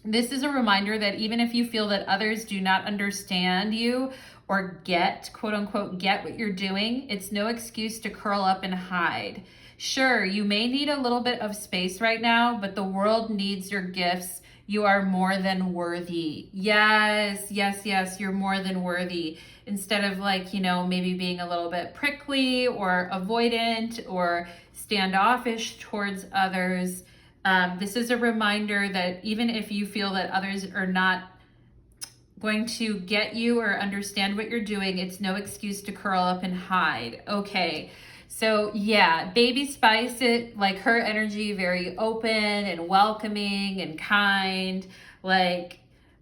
This is a reminder that even if you feel that others do not understand you or get, quote unquote, get what you're doing, it's no excuse to curl up and hide. Sure, you may need a little bit of space right now, but the world needs your gifts. You are more than worthy. Yes, yes, yes, you're more than worthy. Instead of like, you know, maybe being a little bit prickly or avoidant or standoffish towards others, this is a reminder that even if you feel that others are not going to get you or understand what you're doing, it's no excuse to curl up and hide. Okay. So yeah, baby spice, it like her energy, very open and welcoming and kind, like,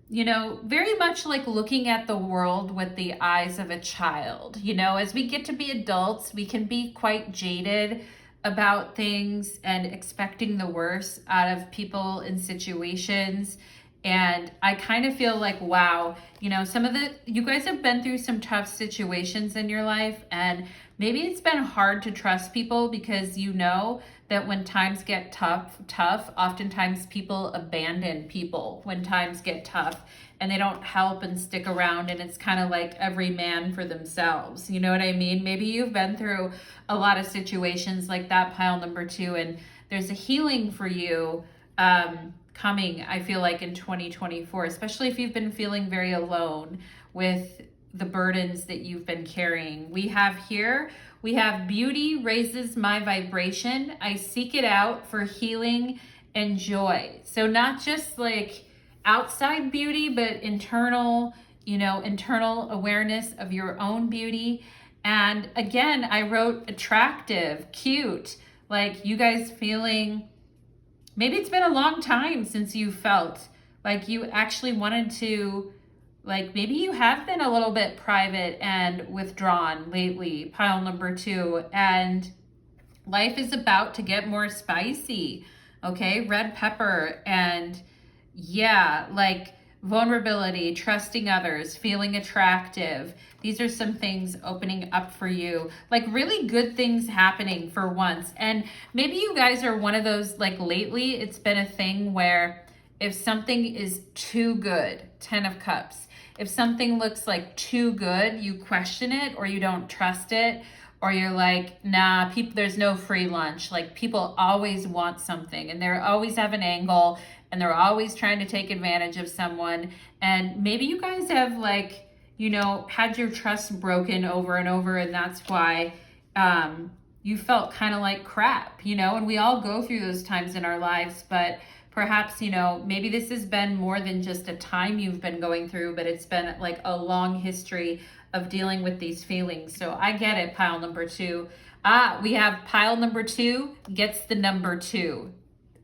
you know, very much like looking at the world with the eyes of a child. You know, as we get to be adults, we can be quite jaded about things and expecting the worst out of people and situations. And I kind of feel like, wow, you know, you guys have been through some tough situations in your life, and maybe it's been hard to trust people because you know that when times get tough, oftentimes people abandon people when times get tough, and they don't help and stick around, and it's kind of like every man for themselves. You know what I mean? Maybe you've been through a lot of situations like that, pile number 2, and there's a healing for you coming, I feel like, in 2024, especially if you've been feeling very alone with the burdens that you've been carrying. We have beauty raises my vibration. I seek it out for healing and joy. So not just like outside beauty, but internal, you know, internal awareness of your own beauty. And again, I wrote attractive, cute, like you guys feeling, maybe it's been a long time since you felt like you actually wanted to, like maybe you have been a little bit private and withdrawn lately, pile number 2, and life is about to get more spicy, okay? Red pepper, and yeah, like vulnerability, trusting others, feeling attractive. These are some things opening up for you, like really good things happening for once. And maybe you guys are one of those, like lately it's been a thing where if something is too good, 10 of Cups, if something looks like too good, you question it or you don't trust it, or you're like, nah, there's no free lunch. Like people always want something and they always have an angle and they're always trying to take advantage of someone. And maybe you guys have like you know, had your trust broken over and over, and that's why you felt kind of like crap, you know, and we all go through those times in our lives, but perhaps, you know, maybe this has been more than just a time you've been going through, but it's been like a long history of dealing with these feelings. So I get it, pile number 2. We have pile number 2 gets the number 2.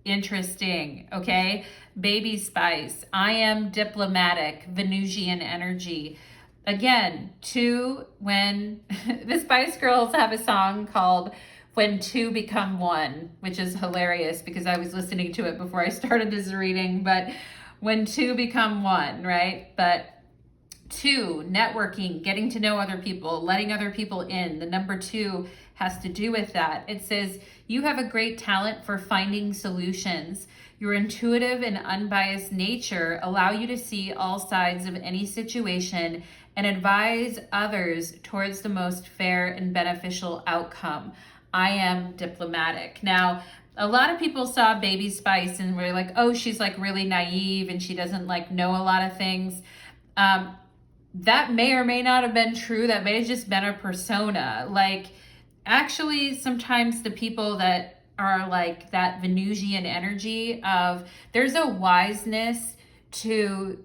Interesting, okay? Baby Spice, I am diplomatic, Venusian energy. Again, 2, when the Spice Girls have a song called When Two Become One, which is hilarious because I was listening to it before I started this reading, but when two become one, right? But 2, networking, getting to know other people, letting other people in. The number 2 has to do with that. It says, you have a great talent for finding solutions. Your intuitive and unbiased nature allow you to see all sides of any situation and advise others towards the most fair and beneficial outcome. I am diplomatic. Now, a lot of people saw Baby Spice and were like, oh, she's like really naive and she doesn't like know a lot of things. That may or may not have been true. That may have just been a persona. Like, actually, sometimes the people that are like that Venusian energy of, there's a wiseness to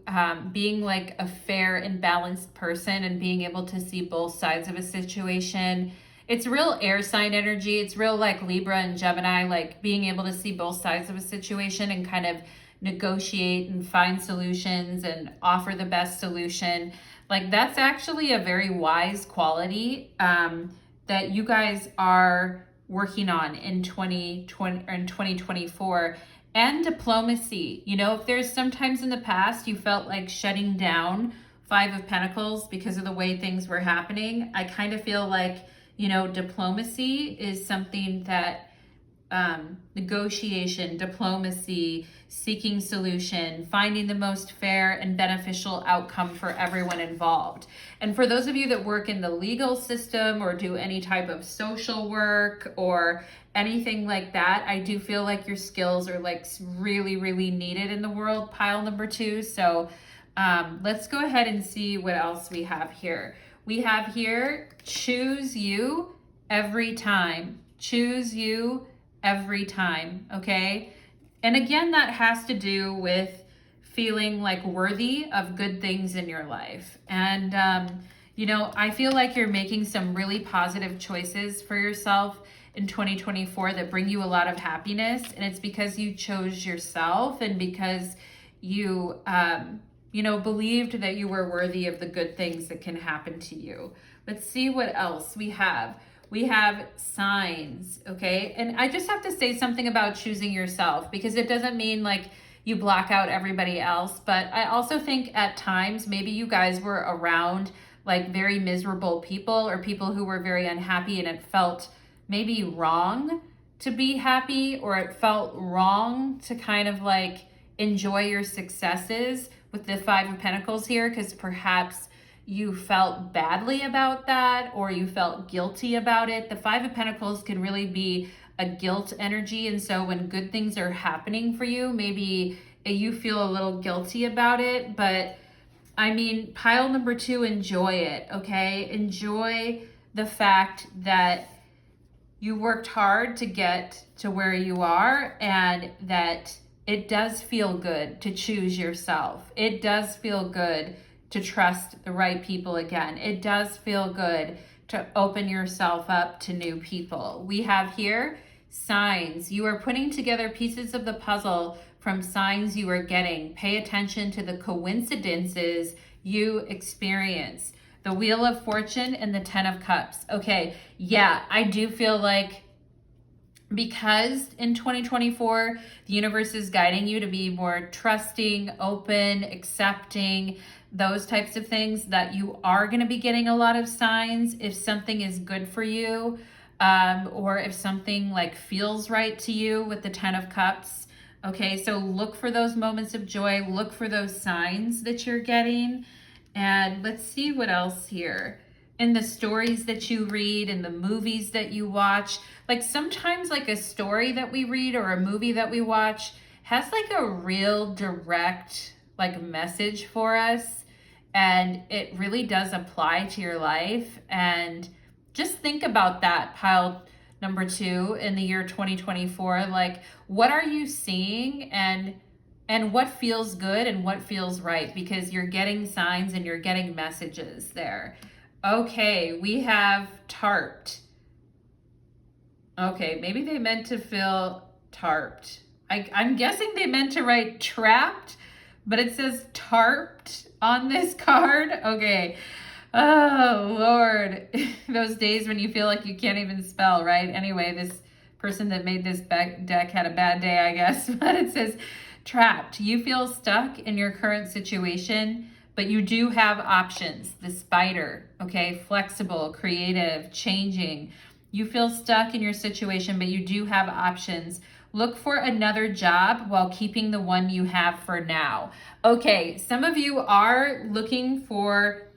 being like a fair and balanced person and being able to see both sides of a situation. It's real air sign energy. It's real like Libra and Gemini, like being able to see both sides of a situation and kind of negotiate and find solutions and offer the best solution. Like, that's actually a very wise quality that you guys are working on in 2020 or in 2024. And diplomacy. You know, if there's sometimes in the past you felt like shutting down 5 of Pentacles because of the way things were happening, I kind of feel like, you know, diplomacy is something that negotiation, diplomacy, seeking solution, finding the most fair and beneficial outcome for everyone involved. And for those of you that work in the legal system or do any type of social work or anything like that, I do feel like your skills are like really, really needed in the world, pile number 2. So let's go ahead and see what else we have here. We have here, choose you every time. Choose you every time, okay? And again, that has to do with feeling like worthy of good things in your life. And, you know, I feel like you're making some really positive choices for yourself in 2024 that bring you a lot of happiness. And it's because you chose yourself and because you, you know, believed that you were worthy of the good things that can happen to you. Let's see what else we have. We have signs, okay? And I just have to say something about choosing yourself, because it doesn't mean like you block out everybody else, but I also think at times maybe you guys were around like very miserable people or people who were very unhappy, and it felt maybe wrong to be happy, or it felt wrong to kind of like enjoy your successes with the 5 of Pentacles here, because perhaps you felt badly about that or you felt guilty about it. The 5 of Pentacles can really be a guilt energy. And so when good things are happening for you, maybe you feel a little guilty about it. But I mean, pile number 2, enjoy it, okay? Enjoy the fact that you worked hard to get to where you are, and that it does feel good to choose yourself. It does feel good to trust the right people again. It does feel good to open yourself up to new people. We have here signs. You are putting together pieces of the puzzle from signs you are getting. Pay attention to the coincidences you experience. The Wheel of Fortune and the 10 of Cups. Okay, yeah, I do feel like because in 2024, the universe is guiding you to be more trusting, open, accepting, those types of things, that you are going to be getting a lot of signs if something is good for you, or if something like feels right to you with the 10 of Cups. Okay, so look for those moments of joy, look for those signs that you're getting. And let's see what else here. In the stories that you read, in the movies that you watch, like sometimes like a story that we read or a movie that we watch has like a real direct like message for us. and it really does apply to your life. And just think about that pile number 2 in the year 2024. Like, what are you seeing, and what feels good and what feels right? Because you're getting signs and you're getting messages there. Okay, we have tarped. Okay, maybe they meant to feel tarped. I'm guessing they meant to write trapped, but it says tarped on this card. Okay. Oh, Lord. Those days when you feel like you can't even spell, right? Anyway, this person that made this deck had a bad day, I guess. But it says trapped. You feel stuck in your current situation, but you do have options. The spider, okay? Flexible, creative, changing. You feel stuck in your situation, but you do have options. Look for another job while keeping the one you have for now. Okay, some of you are looking for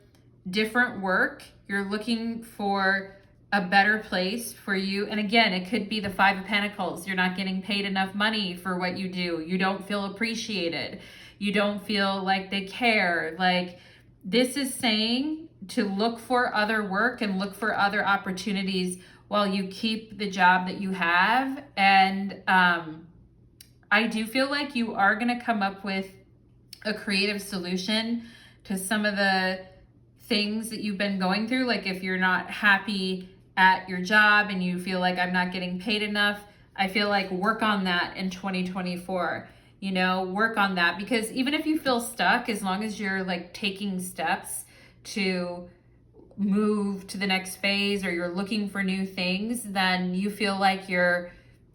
different work. You're looking for a better place for you. And again, it could be the 5 of Pentacles. You're not getting paid enough money for what you do. You don't feel appreciated. You don't feel like they care. Like, this is saying to look for other work and look for other opportunities while you keep the job that you have. And I do feel like you are going to come up with a creative solution to some of the things that you've been going through. Like, if you're not happy at your job and you feel like I'm not getting paid enough, I feel like work on that in 2024. You know, work on that, because even if you feel stuck, as long as you're like taking steps to move to the next phase, or you're looking for new things, then you feel like you're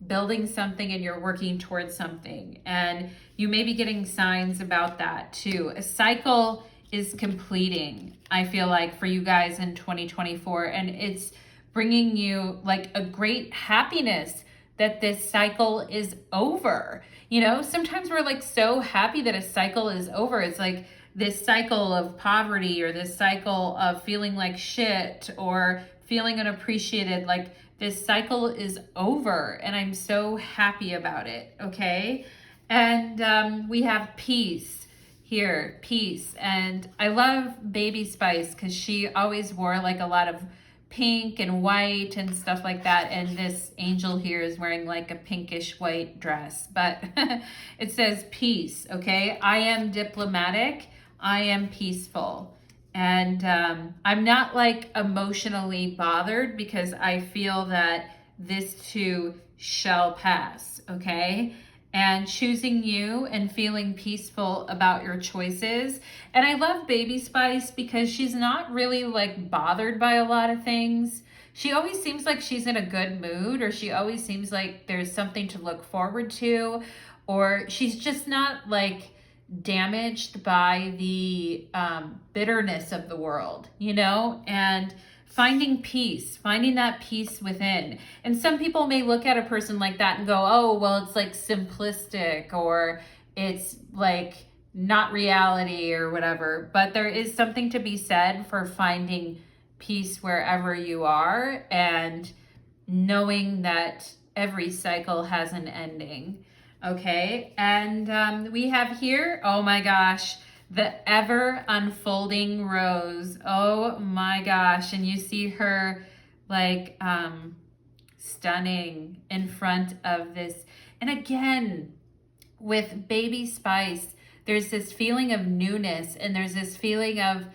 building something and you're working towards something. And you may be getting signs about that too. A cycle is completing, I feel like, for you guys in 2024, and it's bringing you like a great happiness that this cycle is over. You know, sometimes we're like so happy that a cycle is over. It's like this cycle of poverty, or this cycle of feeling like shit, or feeling unappreciated. Like, this cycle is over, and I'm so happy about it. Okay. And we have peace here, peace. And I love Baby Spice because she always wore like a lot of pink and white and stuff like that. And this angel here is wearing like a pinkish white dress, but it says peace. Okay. I am diplomatic. I am peaceful. And I'm not like emotionally bothered, because I feel that this too shall pass. Okay. And choosing you and feeling peaceful about your choices. And I love Baby Spice because she's not really like bothered by a lot of things. She always seems like she's in a good mood, or she always seems like there's something to look forward to, or she's just not like damaged by the bitterness of the world, you know? And finding peace, finding that peace within. And some people may look at a person like that and go, oh, well, it's like simplistic, or it's like not reality or whatever. But there is something to be said for finding peace wherever you are, and knowing that every cycle has an ending. Okay. And we have here, oh my gosh, the ever unfolding rose. Oh my gosh. And you see her like stunning in front of this. And again, with Baby Spice, there's this feeling of newness, and there's this feeling of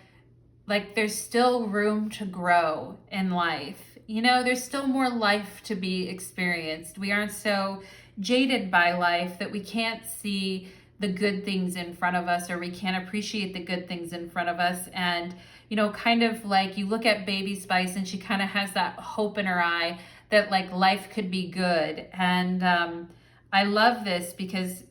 like there's still room to grow in life. You know, there's still more life to be experienced. We aren't so jaded by life that we can't see the good things in front of us, or we can't appreciate the good things in front of us. And, you know, kind of like you look at Baby Spice and she kind of has that hope in her eye that like life could be good. And I love this because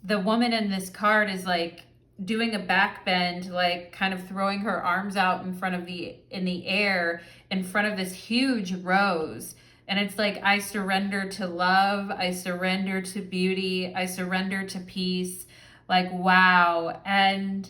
the woman in this card is like doing a back bend, like kind of throwing her arms out in the air in front of this huge rose. And it's like, I surrender to love. I surrender to beauty. I surrender to peace. Like, wow. And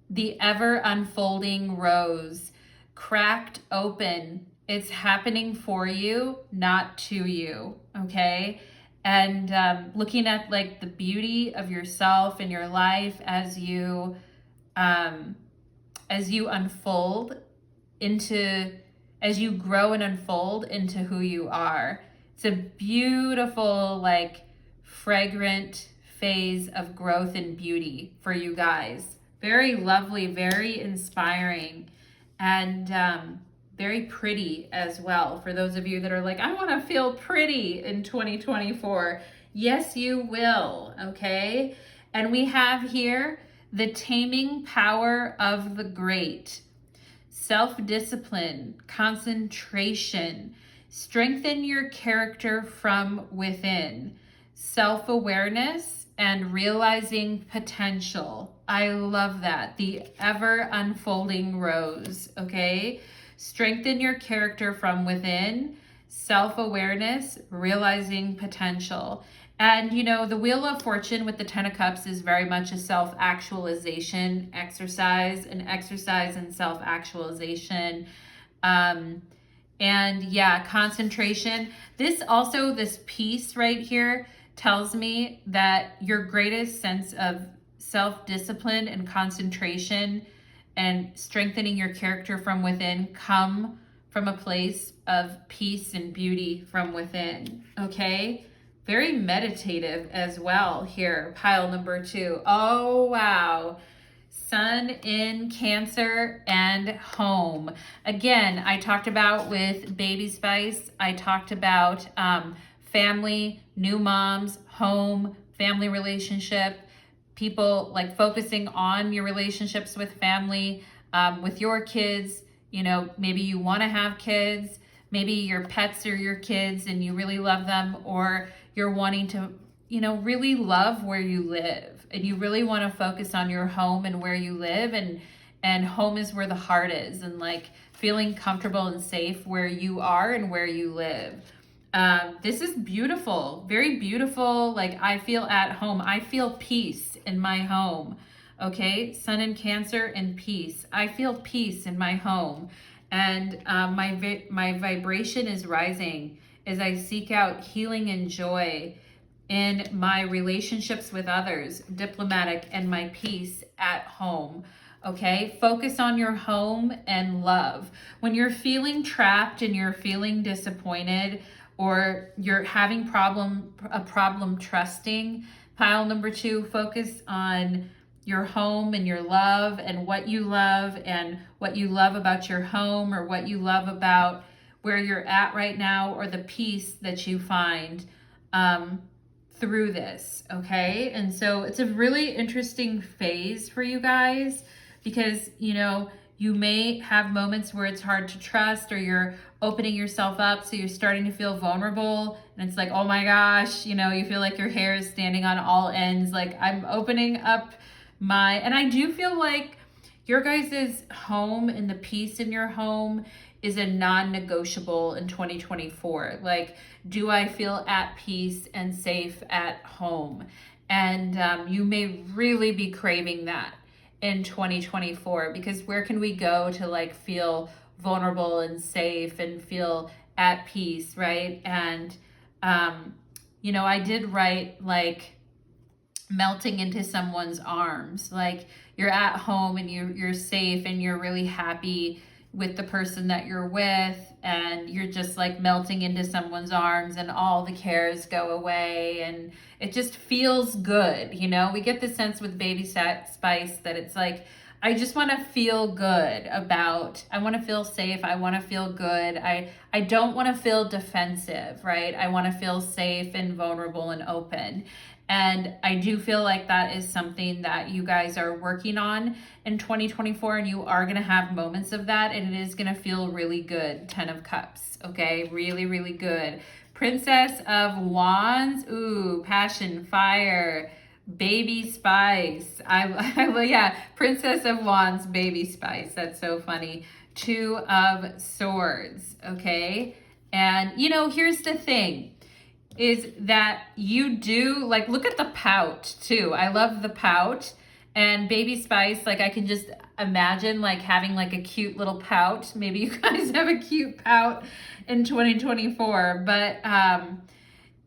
the ever unfolding rose, cracked open. It's happening for you, not to you. Okay. And looking at like the beauty of yourself and your life as you as you unfold into, as you grow and unfold into who you are. It's a beautiful, like, fragrant phase of growth and beauty for you guys. Very lovely, very inspiring, and very pretty as well. For those of you that are like, I want to feel pretty in 2024. Yes, you will, okay? And we have here the taming power of the great. Self-discipline, concentration, strengthen your character from within, self-awareness, and realizing potential. I love that. The ever unfolding rose, okay? Strengthen your character from within, self-awareness, realizing potential. And, you know, the Wheel of Fortune with the Ten of Cups is very much a self-actualization exercise, an exercise in self-actualization. And yeah, concentration. This also, this piece right here tells me that your greatest sense of self-discipline and concentration and strengthening your character from within come from a place of peace and beauty from within, okay? Very meditative as well here, pile number 2. Oh, wow. Sun in Cancer and home. Again, I talked about with Baby Spice, I talked about family, new moms, home, family relationship, people like focusing on your relationships with family, with your kids. You know, maybe you want to have kids, maybe your pets are your kids and you really love them, or you're wanting to, you know, really love where you live and you really want to focus on your home and where you live, and home is where the heart is, and like feeling comfortable and safe where you are and where you live. This is beautiful, very beautiful. Like, I feel at home. I feel peace in my home. Okay, Sun in Cancer and peace. I feel peace in my home, and my vibration is rising as I seek out healing and joy in my relationships with others, diplomatic, and my peace at home. Okay, focus on your home and love. When you're feeling trapped and you're feeling disappointed, or you're having a problem trusting, pile number 2, focus on your home and your love and what you love about your home, or what you love about where you're at right now, or the peace that you find through this, okay? And so it's a really interesting phase for you guys, because, you know, you may have moments where it's hard to trust, or you're opening yourself up, so you're starting to feel vulnerable, and it's like, oh my gosh, you know, you feel like your hair is standing on all ends, like I'm opening up and I do feel like your guys' home and the peace in your home is a non-negotiable in 2024. Like, do I feel at peace and safe at home? And you may really be craving that in 2024, because where can we go to like feel vulnerable and safe and feel at peace, right? And you know, I did write like melting into someone's arms, like you're at home and you're safe and you're really happy with the person that you're with, and you're just like melting into someone's arms, and all the cares go away, and it just feels good. You know, we get the sense with Baby Spice that it's like, I just want to feel good I want to feel safe. I want to feel good. I don't want to feel defensive, right? I want to feel safe and vulnerable and open. And I do feel like that is something that you guys are working on in 2024, and you are going to have moments of that, and it is going to feel really good. 10 of Cups, okay? Really, really good. Princess of Wands, ooh, passion, fire, Baby Spice. Yeah, Princess of Wands, Baby Spice. That's so funny. 2 of Swords, okay? And, you know, here's the thing, is that you do, like, look at the pout, too. I love the pout. And Baby Spice, like, I can just imagine, like, having, like, a cute little pout. Maybe you guys have a cute pout in 2024. But,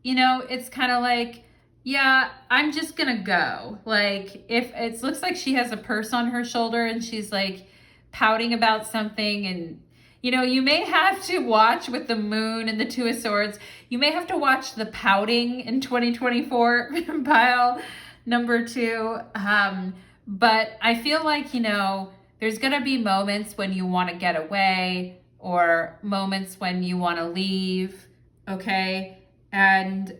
you know, it's kind of like, yeah, I'm just gonna go. Like, if it looks like she has a purse on her shoulder and she's like pouting about something, and you may have to watch with the moon and the Two of Swords. You may have to watch the pouting in 2024 pile number 2. But I feel like, there's going to be moments when you want to get away, or moments when you want to leave. Okay. And,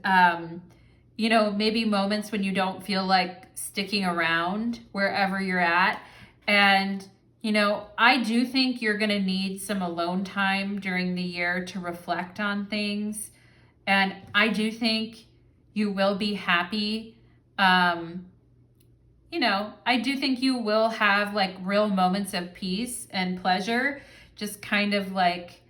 maybe moments when you don't feel like sticking around wherever you're at. And, I do think you're going to need some alone time during the year to reflect on things. And I do think you will be happy. I do think you will have like real moments of peace and pleasure, just kind of like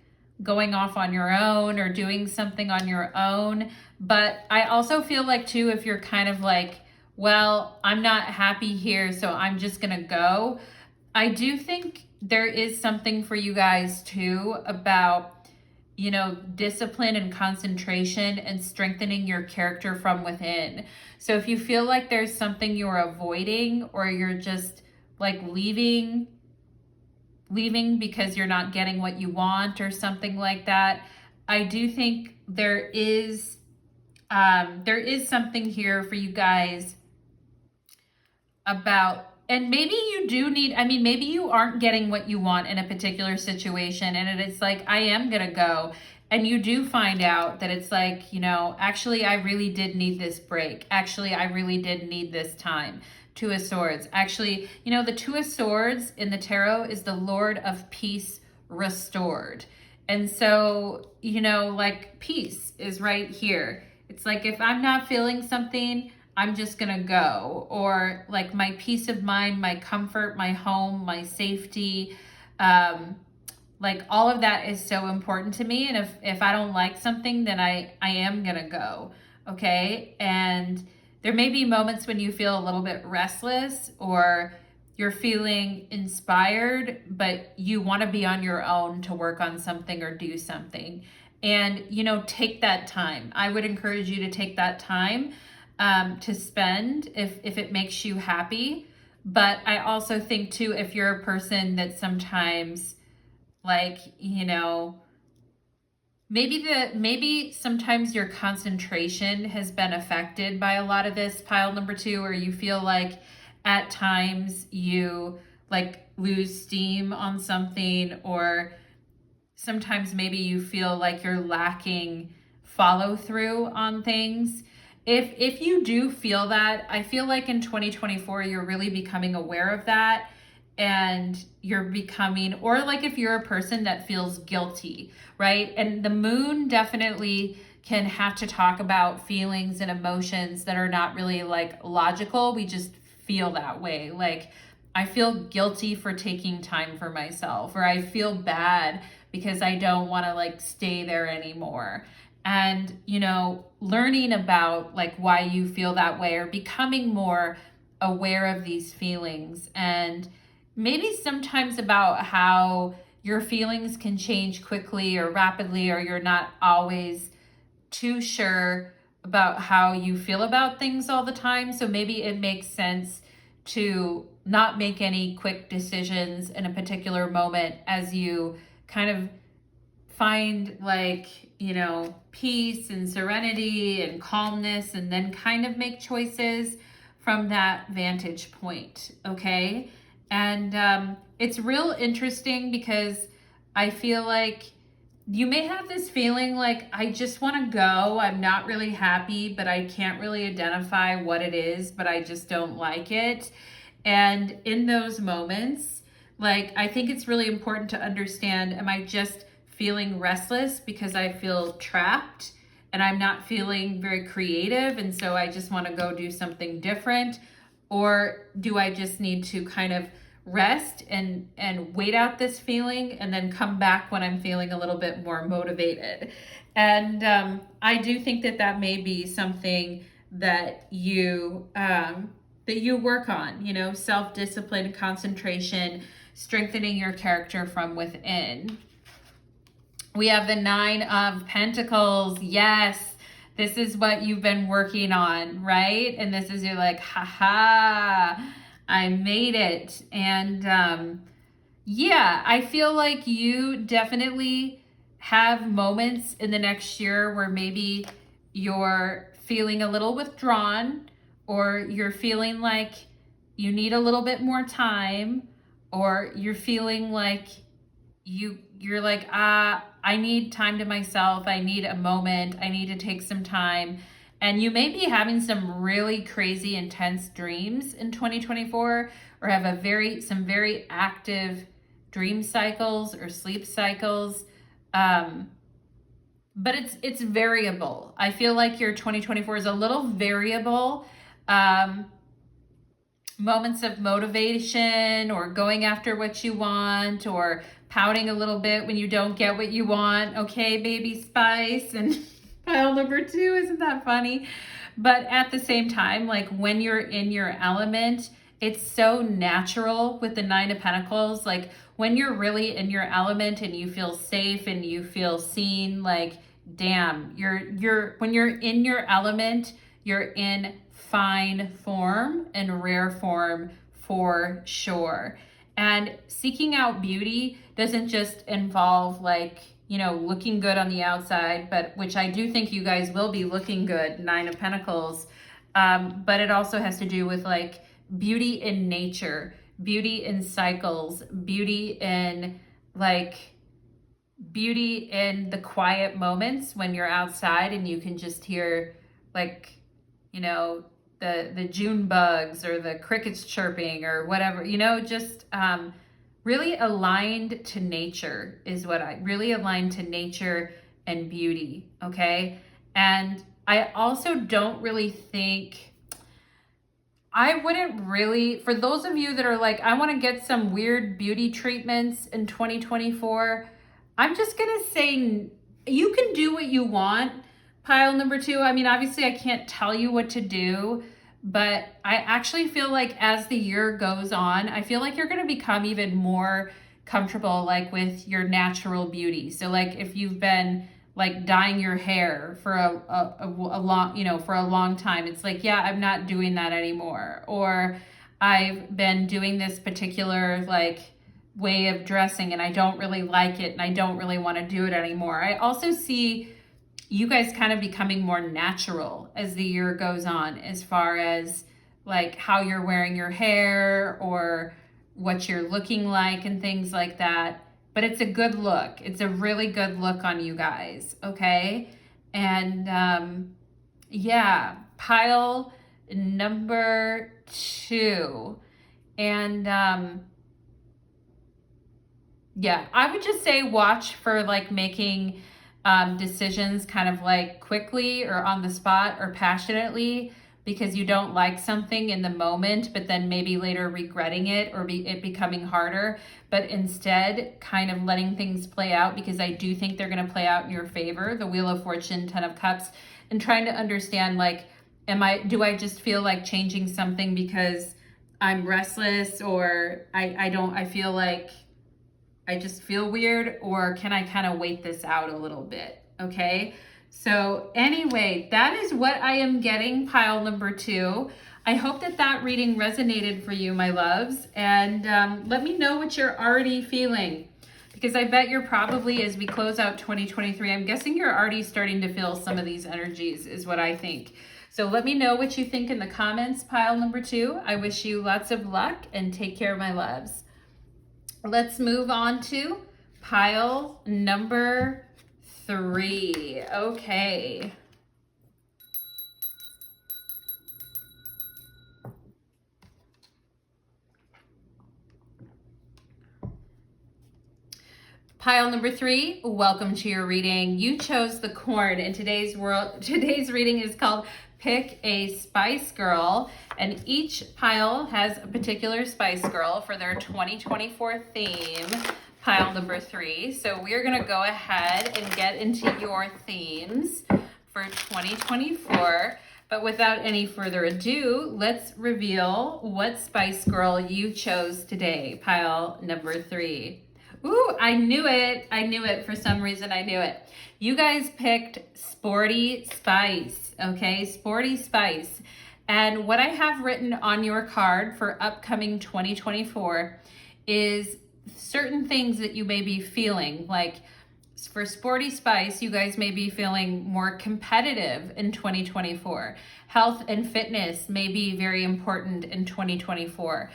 going off on your own or doing something on your own. But I also feel like too, if you're kind of like, well, I'm not happy here, so I'm just going to go. I do think there is something for you guys too about, discipline and concentration and strengthening your character from within. So if you feel like there's something you're avoiding, or you're just like leaving because you're not getting what you want or something like that, I do think there is something here for you guys about, and maybe you do need, maybe you aren't getting what you want in a particular situation, and it's like, I am going to go. And you do find out that it's like, actually, I really did need this break. Actually, I really did need this time. Two of Swords. Actually, the Two of Swords in the tarot is the Lord of Peace restored. And so, like peace is right here. It's like, if I'm not feeling something, I'm just going to go. Or like my peace of mind, my comfort, my home, my safety, like all of that is so important to me. And if I don't like something, then I am going to go. Okay. And there may be moments when you feel a little bit restless, or you're feeling inspired, but you want to be on your own to work on something or do something. And, take that time. I would encourage you to take that time to spend if it makes you happy. But I also think too, if you're a person that sometimes like, maybe sometimes your concentration has been affected by a lot of this, pile number 2, or you feel like at times you like lose steam on something, or sometimes maybe you feel like you're lacking follow through on things. If you do feel that, I feel like in 2024 you're really becoming aware of that, and you're becoming, or like if you're a person that feels guilty, right? And the moon definitely can have to talk about feelings and emotions that are not really like logical. We just feel that way. Like, I feel guilty for taking time for myself, or I feel bad because I don't want to like stay there anymore. And, learning about like why you feel that way, or becoming more aware of these feelings, and maybe sometimes about how your feelings can change quickly or rapidly, or you're not always too sure about how you feel about things all the time. So maybe it makes sense to not make any quick decisions in a particular moment, as you kind of find like, peace and serenity and calmness, and then kind of make choices from that vantage point. Okay. And it's real interesting, because I feel like you may have this feeling like, I just want to go. I'm not really happy, but I can't really identify what it is, but I just don't like it. And in those moments, like, I think it's really important to understand, am I just feeling restless because I feel trapped and I'm not feeling very creative, and so I just want to go do something different? Or do I just need to kind of rest and wait out this feeling, and then come back when I'm feeling a little bit more motivated? And I do think that may be something that you work on, self-discipline, concentration, strengthening your character from within. We have the 9 of Pentacles. Yes, this is what you've been working on, right? And this is, you're like, haha, I made it. And Yeah, I feel like you definitely have moments in the next year where maybe you're feeling a little withdrawn, or you're feeling like you need a little bit more time, or you're feeling like you're like, I need time to myself, I need a moment, I need to take some time. And you may be having some really crazy intense dreams in 2024, or have some very active dream cycles or sleep cycles. But it's variable. I feel like your 2024 is a little variable. Moments of motivation, or going after what you want, or pouting a little bit when you don't get what you want. Okay, baby spice. And pile number 2, isn't that funny? But at the same time, like when you're in your element, it's so natural with the 9 of Pentacles. Like when you're really in your element and you feel safe and you feel seen, like damn, when you're in your element, you're in fine form and rare form for sure. And seeking out beauty doesn't just involve like, looking good on the outside, but which I do think you guys will be looking good, 9 of Pentacles. But it also has to do with like beauty in nature, beauty in cycles, beauty in the quiet moments when you're outside and you can just hear like, the June bugs or the crickets chirping or whatever, just really aligned to nature is what really aligned to nature and beauty. Okay. And I also don't really think, I wouldn't really, for those of you that are like, I want to get some weird beauty treatments in 2024, I'm just going to say you can do what you want. Pile number 2. I mean, obviously I can't tell you what to do, but I actually feel like as the year goes on, I feel like you're going to become even more comfortable like with your natural beauty. So like if you've been like dyeing your hair for a long, for a long time, it's like, yeah, I'm not doing that anymore. Or I've been doing this particular like way of dressing and I don't really like it and I don't really want to do it anymore. I also see you guys kind of becoming more natural as the year goes on, as far as like how you're wearing your hair or what you're looking like and things like that. But it's a good look. It's a really good look on you guys. Okay. And yeah, pile number 2. And yeah, I would just say watch for like making decisions kind of like quickly or on the spot or passionately because you don't like something in the moment, but then maybe later regretting it or it becoming harder. But instead kind of letting things play out, because I do think they're going to play out in your favor. The Wheel of Fortune, 10 of Cups, and trying to understand like, do I just feel like changing something because I'm restless, or I feel like I just feel weird, or can I kind of wait this out a little bit? Okay. So anyway, that is what I am getting, pile number 2. I hope that reading resonated for you, my loves. And let me know what you're already feeling, because I bet you're probably, as we close out 2023, I'm guessing you're already starting to feel some of these energies is what I think. So let me know what you think in the comments, pile number 2. I wish you lots of luck and take care, my loves. Let's move on to pile number 3. Okay. Pile number 3, welcome to your reading. You chose the corn, and today's reading is called Pick a Spice Girl, and each pile has a particular Spice Girl for their 2024 theme, pile number 3. So we're going to go ahead and get into your themes for 2024. But without any further ado, let's reveal what Spice Girl you chose today, pile number 3. Ooh, I knew it. I knew it. For some reason, I knew it. You guys picked Sporty Spice, okay? Sporty Spice. And what I have written on your card for upcoming 2024 is certain things that you may be feeling. Like for Sporty Spice, you guys may be feeling more competitive in 2024. Health and fitness may be very important in 2024.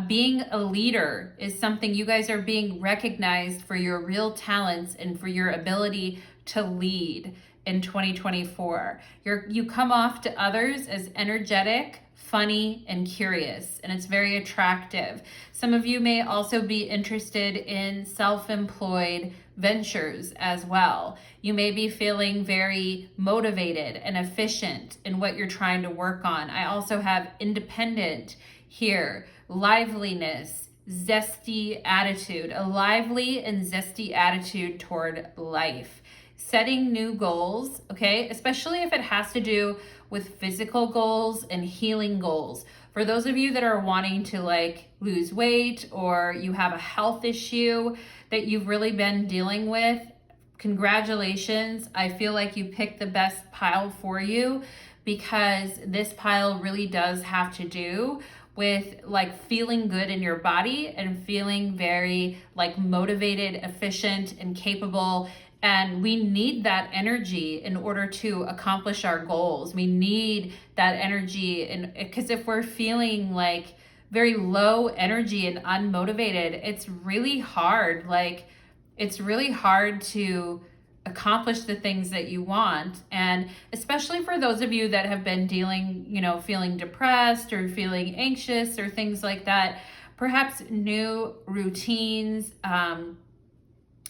Being a leader is something you guys are being recognized for your real talents and for your ability to lead in 2024. You come off to others as energetic, funny, and curious, and it's very attractive. Some of you may also be interested in self-employed ventures as well. You may be feeling very motivated and efficient in what you're trying to work on. I also have independent here, liveliness, zesty attitude, a lively and zesty attitude toward life. Setting new goals, okay, especially if it has to do with physical goals and healing goals. For those of you that are wanting to like lose weight, or you have a health issue that you've really been dealing with, congratulations. I feel like you picked the best pile for you, because this pile really does have to do with like feeling good in your body and feeling very like motivated, efficient, and capable. And we need that energy in order to accomplish our goals. We need that energy, and because if we're feeling like very low energy and unmotivated, it's really hard. Like it's really hard to accomplish the things that you want. And especially for those of you that have been dealing, feeling depressed or feeling anxious or things like that, perhaps new routines,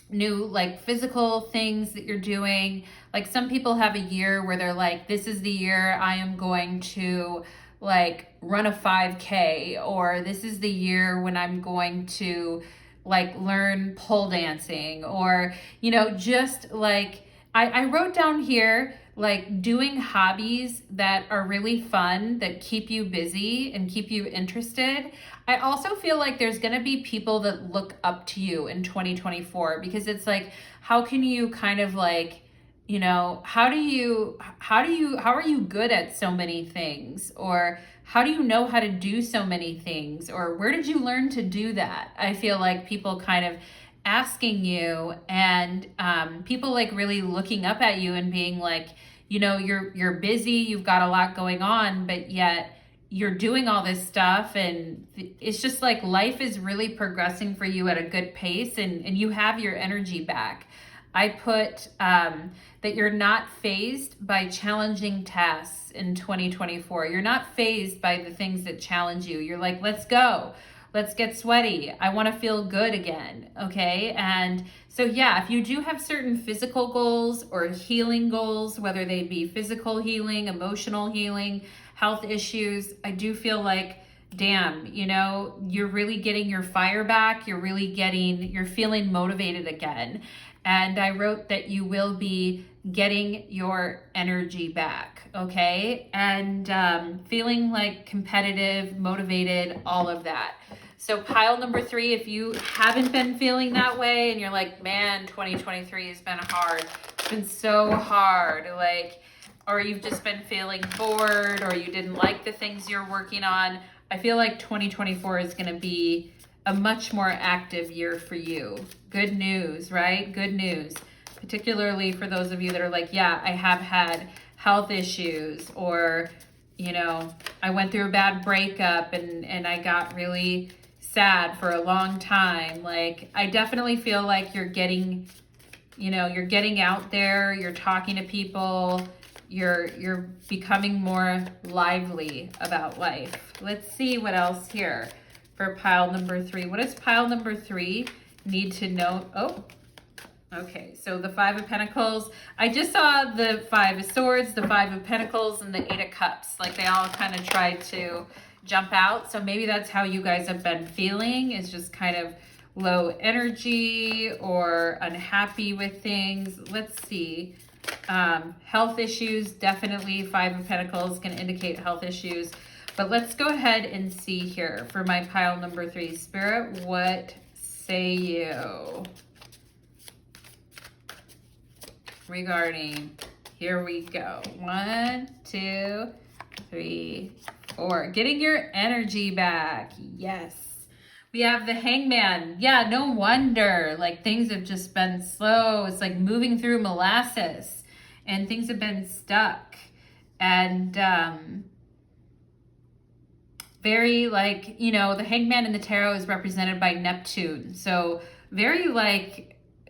new like physical things that you're doing. Like some people have a year where they're like, this is the year I am going to like run a 5K, or this is the year when I'm going to like learn pole dancing, or just like I wrote down here like doing hobbies that are really fun, that keep you busy and keep you interested. I also feel like there's going to be people that look up to you in 2024, because it's like, how can you kind of like, how are you good at so many things? Or how do you know how to do so many things? Or where did you learn to do that? I feel like people kind of asking you, and people like really looking up at you and being like, you're busy, you've got a lot going on, but yet you're doing all this stuff, and it's just like life is really progressing for you at a good pace, and you have your energy back. I put that you're not fazed by challenging tasks in 2024. You're not fazed by the things that challenge you. You're like, let's go. Let's get sweaty. I want to feel good again. Okay. And so, yeah, if you do have certain physical goals or healing goals, whether they be physical healing, emotional healing, health issues, I do feel like, damn, you're really getting your fire back. You're feeling motivated again. And I wrote that you will be getting your energy back, okay? And feeling like competitive, motivated, all of that. So pile number 3, if you haven't been feeling that way and you're like, man, 2023 has been hard. It's been so hard. Or you've just been feeling bored, or you didn't like the things you're working on. I feel like 2024 is going to be a much more active year for you. Good news, right? Good news. Particularly for those of you that are like, yeah, I have had health issues, or, I went through a bad breakup and I got really sad for a long time. Like, I definitely feel like you're getting out there, you're talking to people, you're becoming more lively about life. Let's see what else here for pile number 3. What does pile number 3 need to know? Oh, okay. So the 5 of Pentacles. I just saw the 5 of Swords, the 5 of Pentacles, and the 8 of Cups. Like they all kind of tried to jump out. So maybe that's how you guys have been feeling, is just kind of low energy or unhappy with things. Let's see. Health issues, definitely 5 of Pentacles can indicate health issues. But let's go ahead and see here for my pile number 3. Spirit, what say you regarding, here we go. 1, 2, 3, 4. Getting your energy back. Yes. We have the Hangman. Yeah, no wonder. Like things have just been slow. It's like moving through molasses and things have been stuck. And very like, you know, the Hangman in the tarot is represented by Neptune. So very like,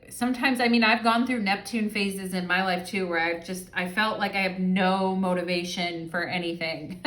sometimes, I mean, I've gone through Neptune phases in my life too, where I felt like I have no motivation for anything.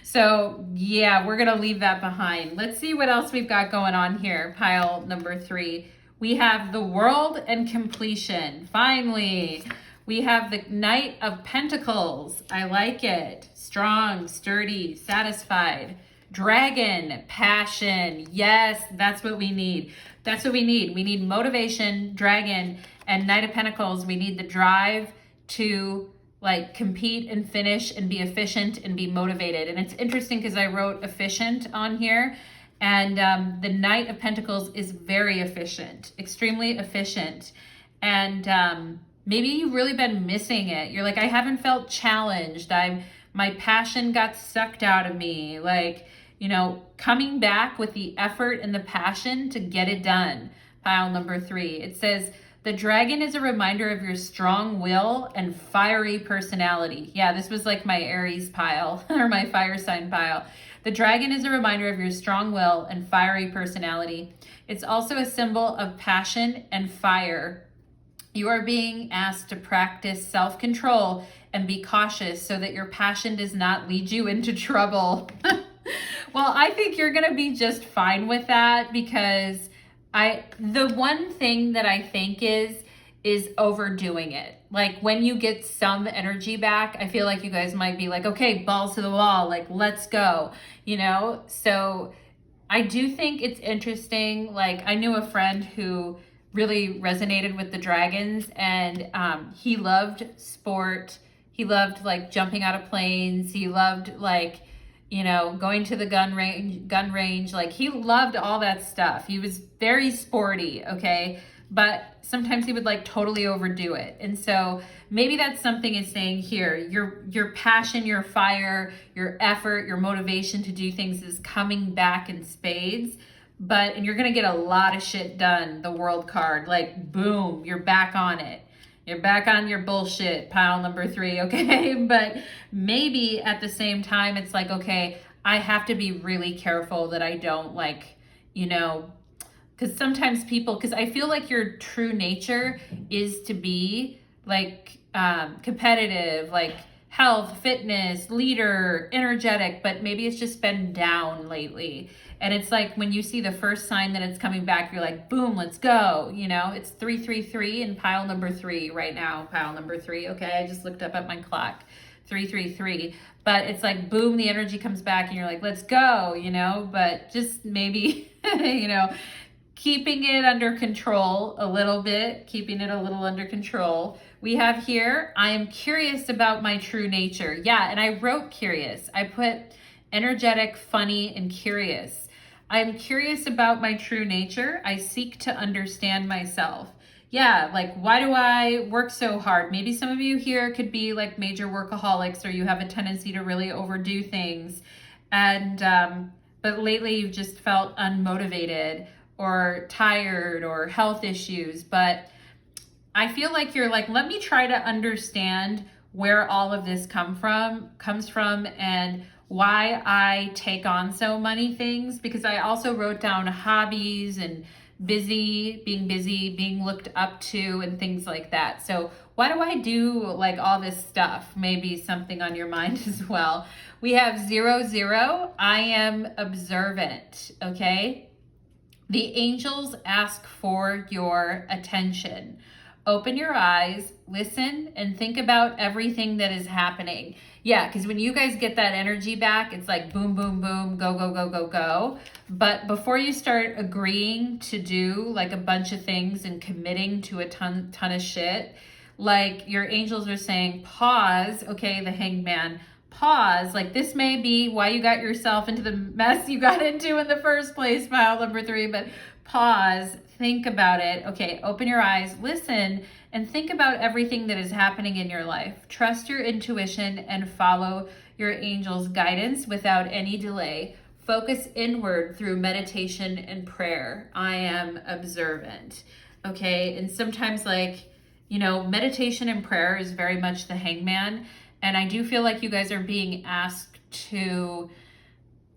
So yeah, we're going to leave that behind. Let's see what else we've got going on here. Pile number 3. We have the World and Completion. Finally, we have the Knight of Pentacles. I like it. Strong, sturdy, satisfied. Dragon, passion. Yes, that's what we need. That's what we need. We need motivation, dragon, and Knight of Pentacles. We need the drive to like compete and finish and be efficient and be motivated. And it's interesting because I wrote efficient on here, and the Knight of Pentacles is very efficient, extremely efficient. And maybe you've really been missing it. You're like, I haven't felt challenged. My passion got sucked out of me. Like, you know, coming back with the effort and the passion to get it done. Pile number 3. It says, the dragon is a reminder of your strong will and fiery personality. Yeah, this was like my Aries pile or my fire sign pile. The dragon is a reminder of your strong will and fiery personality. It's also a symbol of passion and fire. You are being asked to practice self-control and be cautious so that your passion does not lead you into trouble. Well, I think you're going to be just fine with that, because the one thing that I think is overdoing it. Like when you get some energy back, I feel like you guys might be like, okay, balls to the wall, like let's go, you know? So I do think it's interesting. Like I knew a friend who really resonated with the dragons, and he loved sport. He loved like jumping out of planes. He loved like, you know, going to the gun range. Like he loved all that stuff. He was very sporty, okay? But sometimes he would like totally overdo it. And so maybe that's something it's saying here. Your passion, your fire, your effort, your motivation to do things is coming back in spades. And you're going to get a lot of shit done. The World card, like boom, you're back on it. You're back on your bullshit, pile number 3, okay? But maybe at the same time, it's like, okay, I have to be really careful that I don't like, you know, because sometimes because I feel like your true nature is to be like competitive, like health, fitness, leader, energetic, but maybe it's just been down lately. And it's like when you see the first sign that it's coming back, you're like, boom, let's go. You know, it's 333 in pile number 3 right now. Pile number 3. Okay, I just looked up at my clock. 333. But it's like, boom, the energy comes back and you're like, let's go, you know, but just maybe, you know, keeping it under control a little bit, keeping it a little under control. We have here, I am curious about my true nature. Yeah, and I wrote curious. I put energetic, funny, and curious. I'm curious about my true nature. I seek to understand myself. Yeah, like why do I work so hard? Maybe some of you here could be like major workaholics, or you have a tendency to really overdo things. And but lately you've just felt unmotivated or tired or health issues. But I feel like you're like, let me try to understand where all of this comes from and why I take on so many things, because I also wrote down hobbies and being busy, being looked up to, and things like that. So why do I do like all this stuff? Maybe something on your mind as well. We have 00. I am observant, okay? The angels ask for your attention. Open your eyes, listen, and think about everything that is happening. Yeah, because when you guys get that energy back, it's like boom, boom, boom, go, go, go, go, go. But before you start agreeing to do like a bunch of things and committing to a ton of shit, like your angels are saying, pause, okay, the Hangman, pause. Like this may be why you got yourself into the mess you got into in the first place, pile number 3, but pause, think about it. Okay, open your eyes, listen, and think about everything that is happening in your life. Trust your intuition and follow your angel's guidance without any delay. Focus inward through meditation and prayer. I am observant. Okay. And sometimes, like, you know, meditation and prayer is very much the hangman. And I do feel like you guys are being asked to,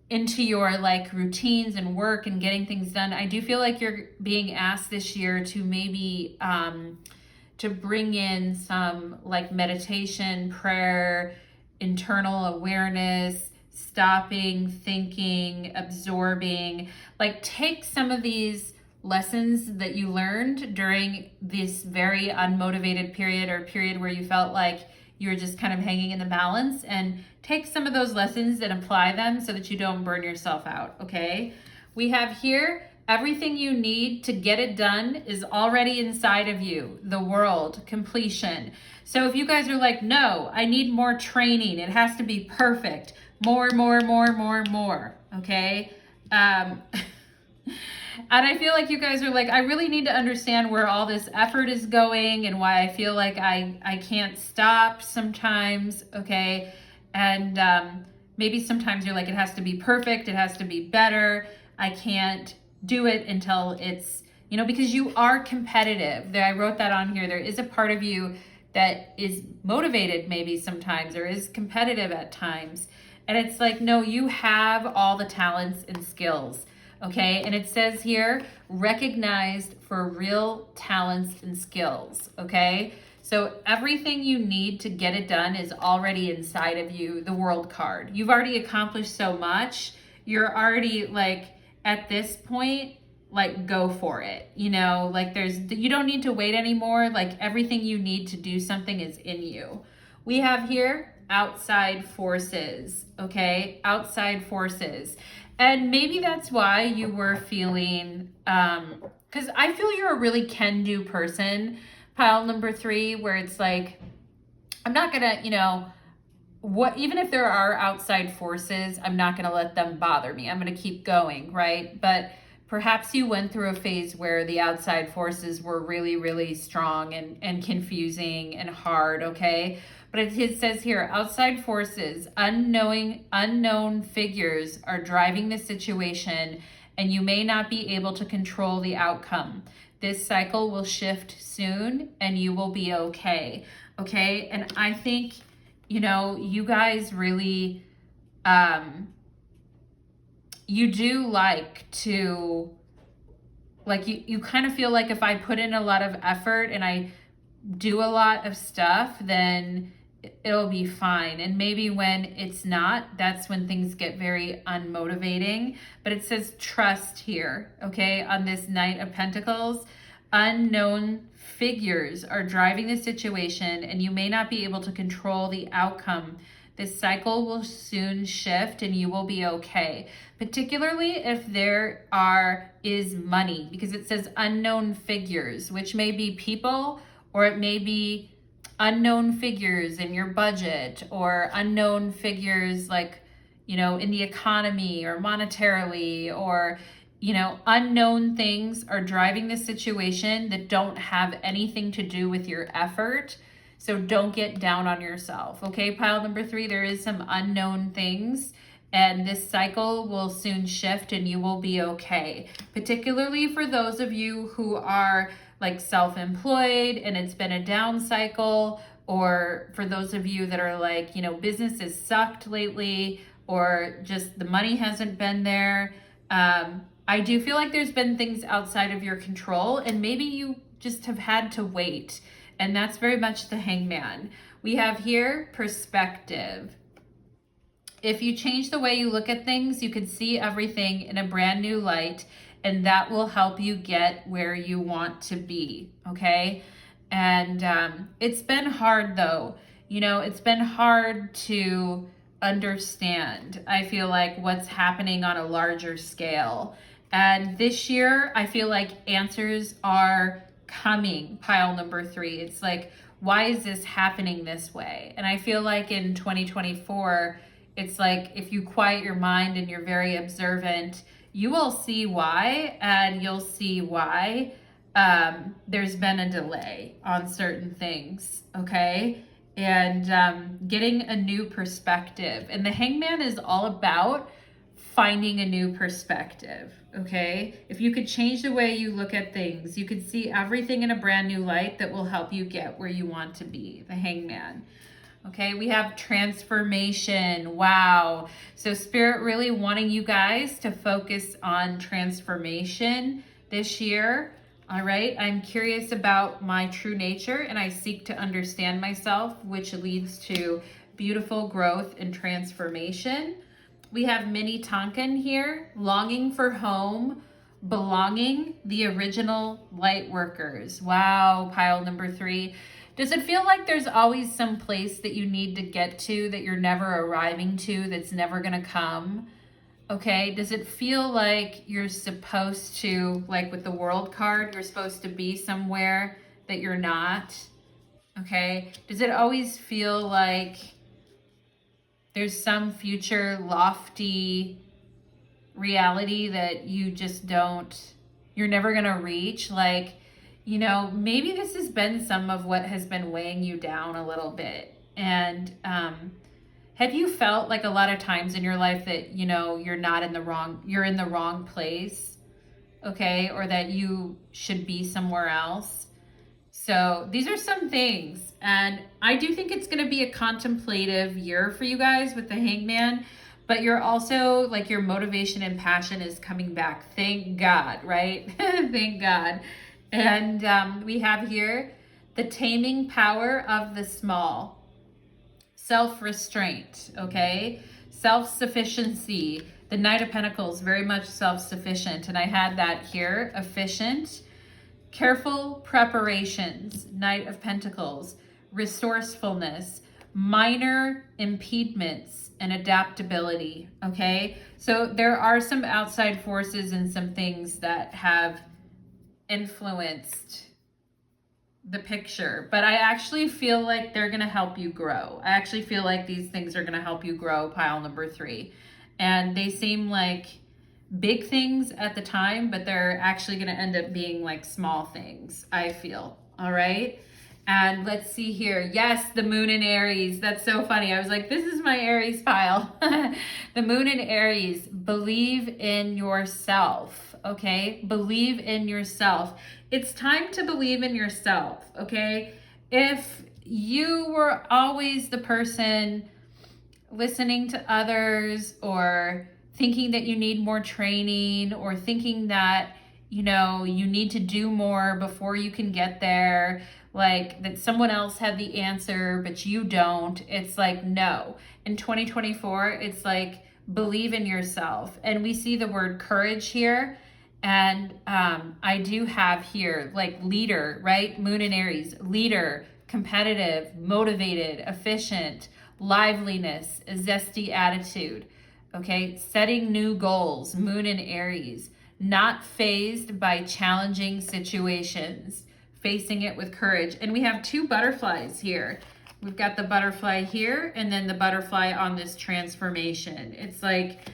into your like routines and work and getting things done. I do feel like you're being asked this year to maybe, to bring in some like meditation, prayer, internal awareness, stopping, thinking, absorbing. Like, take some of these lessons that you learned during this very unmotivated period, or period where you felt like you were just kind of hanging in the balance, and take some of those lessons and apply them so that you don't burn yourself out. Okay. We have here, everything you need to get it done is already inside of you. The world, completion. So if you guys are like, no, I need more training, it has to be perfect, more. Okay. And I feel like you guys are like, I really need to understand where all this effort is going and why I feel like I can't stop sometimes. Okay. And maybe sometimes you're like, it has to be perfect, it has to be better, I can't do it until it's, you know, because you are competitive. I wrote that on here. There is a part of you that is motivated maybe sometimes, or is competitive at times. And it's like, no, you have all the talents and skills. Okay. And it says here, recognized for real talents and skills. Okay. So everything you need to get it done is already inside of you. The world card. You've already accomplished so much. You're already like, at this point, like, go for it. You know, like you don't need to wait anymore. Like, everything you need to do something is in you. We have here outside forces. Okay. Outside forces. And maybe that's why you were feeling, because I feel you're a really can-do person, pile number 3, where it's like, I'm not gonna, you know, even if there are outside forces, I'm not gonna let them bother me. I'm gonna keep going, right? But perhaps you went through a phase where the outside forces were really, really strong and confusing and hard, okay? But it says here, outside forces, unknown figures are driving the situation, and you may not be able to control the outcome. This cycle will shift soon, and you will be okay. Okay. And I think, you know, you guys really, you do like to, like, you kind of feel like if I put in a lot of effort and I do a lot of stuff, then it'll be fine. And maybe when it's not, that's when things get very unmotivating. But it says trust here, okay, on this Knight of Pentacles. Unknown figures are driving the situation, and you may not be able to control the outcome. This cycle will soon shift, and you will be okay. Particularly if there is money, because it says unknown figures, which may be people, or it may be unknown figures in your budget, or unknown figures like, you know, in the economy or monetarily, or, you know, unknown things are driving the situation that don't have anything to do with your effort. So don't get down on yourself. Okay, pile number 3, there is some unknown things, and this cycle will soon shift, and you will be okay. Particularly for those of you who are like self-employed and it's been a down cycle, or for those of you that are like, you know, business has sucked lately, or just the money hasn't been there. I do feel like there's been things outside of your control, and maybe you just have had to wait. And that's very much the Hangman. We have here perspective. If you change the way you look at things, you can see everything in a brand new light, and that will help you get where you want to be, okay? And it's been hard though. You know, it's been hard to understand, I feel like, what's happening on a larger scale. And this year, I feel like answers are coming, pile number 3. It's like, why is this happening this way? And I feel like in 2024, it's like, if you quiet your mind and you're very observant, you will see why, and you'll see why there's been a delay on certain things, okay? And getting a new perspective. And the Hangman is all about finding a new perspective, okay? If you could change the way you look at things, you could see everything in a brand new light that will help you get where you want to be, the Hangman. Okay, we have transformation. Wow. So Spirit really wanting you guys to focus on transformation this year. All right, I'm curious about my true nature and I seek to understand myself, which leads to beautiful growth and transformation. We have Mini Tonkin here, longing for home, belonging, the original light workers. Wow, pile number 3. Does it feel like there's always some place that you need to get to that you're never arriving to, that's never going to come? Okay, does it feel like you're supposed to, like with the World card, you're supposed to be somewhere that you're not? Okay, does it always feel like there's some future lofty reality that you just don't, you're never going to reach? Like, you know, maybe this has been some of what has been weighing you down a little bit. And have you felt like a lot of times in your life that, you know, you're in the wrong place, okay? Or that you should be somewhere else? So these are some things. And I do think it's going to be a contemplative year for you guys with the Hangman. But you're also, like, your motivation and passion is coming back. Thank God, right? Thank God. And we have here the taming power of the small. Self-restraint, okay? Self-sufficiency. The Knight of Pentacles, very much self-sufficient. And I had that here, efficient. Careful preparations, Knight of Pentacles. Resourcefulness. Minor impediments and adaptability, okay? So there are some outside forces and some things that have influenced the picture, but I actually feel like they're going to help you grow. I actually feel like these things are going to help you grow, pile number 3. And they seem like big things at the time, but they're actually going to end up being like small things, I feel. All right. And let's see here. Yes, the moon in Aries. That's so funny. I was like, this is my Aries pile. The moon in Aries. Believe in yourself. Okay. Believe in yourself. It's time to believe in yourself. Okay. If you were always the person listening to others or thinking that you need more training or thinking that, you know, you need to do more before you can get there, like that someone else had the answer, but you don't. It's like, no. In 2024, it's like, believe in yourself. And we see the word courage here. And I do have here like leader, right? Moon in Aries, leader, competitive, motivated, efficient, liveliness, a zesty attitude. Okay, setting new goals, moon in Aries, not fazed by challenging situations, facing it with courage. And we have 2 butterflies here. We've got the butterfly here and then the butterfly on this transformation. It's like,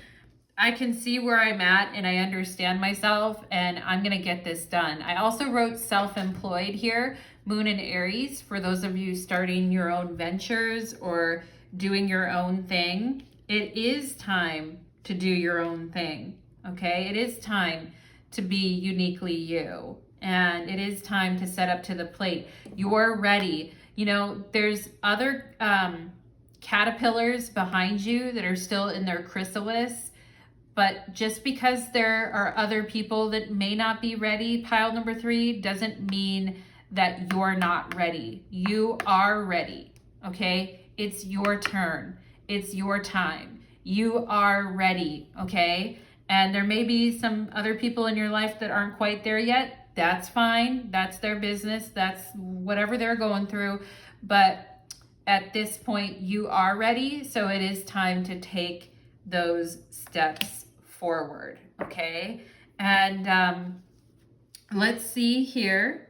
I can see where I'm at and I understand myself and I'm going to get this done. I also wrote self-employed here, moon in Aries, for those of you starting your own ventures or doing your own thing. It is time to do your own thing, okay? It is time to be uniquely you. And it is time to set up to the plate. You're ready. You know, there's other caterpillars behind you that are still in their chrysalis. But just because there are other people that may not be ready, pile number 3, doesn't mean that you're not ready. You are ready, okay? It's your turn. It's your time. You are ready, okay? And there may be some other people in your life that aren't quite there yet. That's fine. That's their business. That's whatever they're going through. But at this point, you are ready. So it is time to take those steps forward, okay? And let's see here.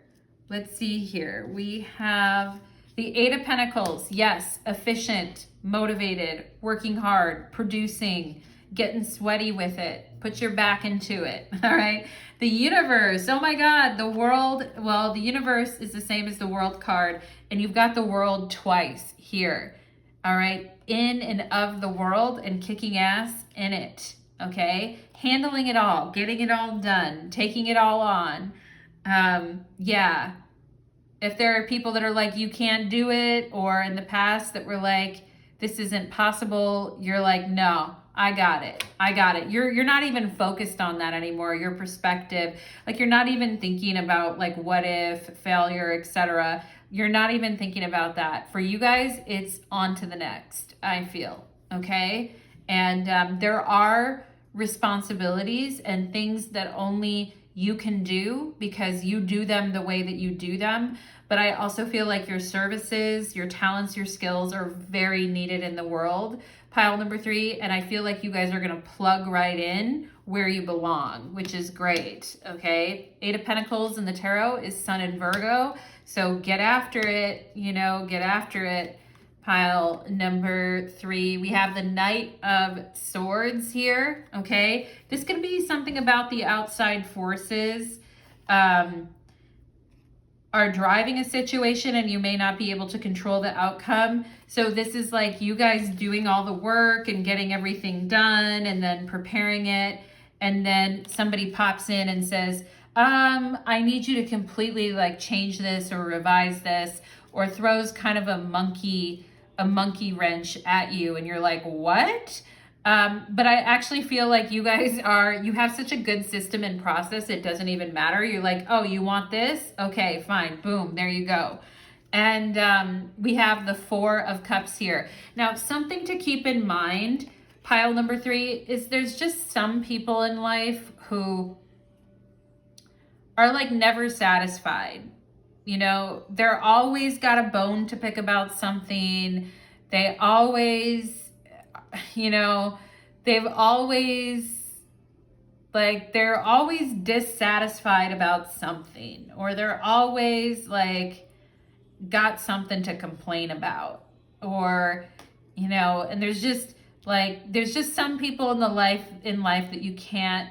We have the 8 of Pentacles. Yes, efficient, motivated, working hard, producing, getting sweaty with it. Put your back into it, all right? The universe, oh my God, the world, well, the universe is the same as the world card, and you've got the world twice here, all right? In and of the world and kicking ass in it, okay? Handling it all, getting it all done, taking it all on. Yeah. If there are people that are like, you can't do it, or in the past that were like, this isn't possible, you're like, no, I got it. I got it. You're not even focused on that anymore. Your perspective, like you're not even thinking about like what if, failure, etc. You're not even thinking about that. For you guys, it's on to the next, I feel, okay? And there are responsibilities and things that only you can do because you do them the way that you do them. But I also feel like your services, your talents, your skills are very needed in the world. Pile number 3, and I feel like you guys are going to plug right in where you belong, which is great, okay? 8 of Pentacles in the tarot is Sun in Virgo, so get after it, you know, get after it. Pile number 3, we have the Knight of Swords here, okay? This could be something about the outside forces are driving a situation and you may not be able to control the outcome. So this is like you guys doing all the work and getting everything done and then preparing it. And then somebody pops in and says, I need you to completely like change this or revise this, or throws kind of a monkey wrench at you. And you're like, what? But I actually feel like you guys you have such a good system and process, it doesn't even matter. You're like, oh, you want this? Okay, fine. Boom, there you go. And we have the 4 of Cups here. Now, something to keep in mind, pile number 3, is there's just some people in life who are like never satisfied. You know, they're always got a bone to pick about something. They always, you know, they're always dissatisfied about something, or they're always like got something to complain about, or, you know, and there's just some people in life that you can't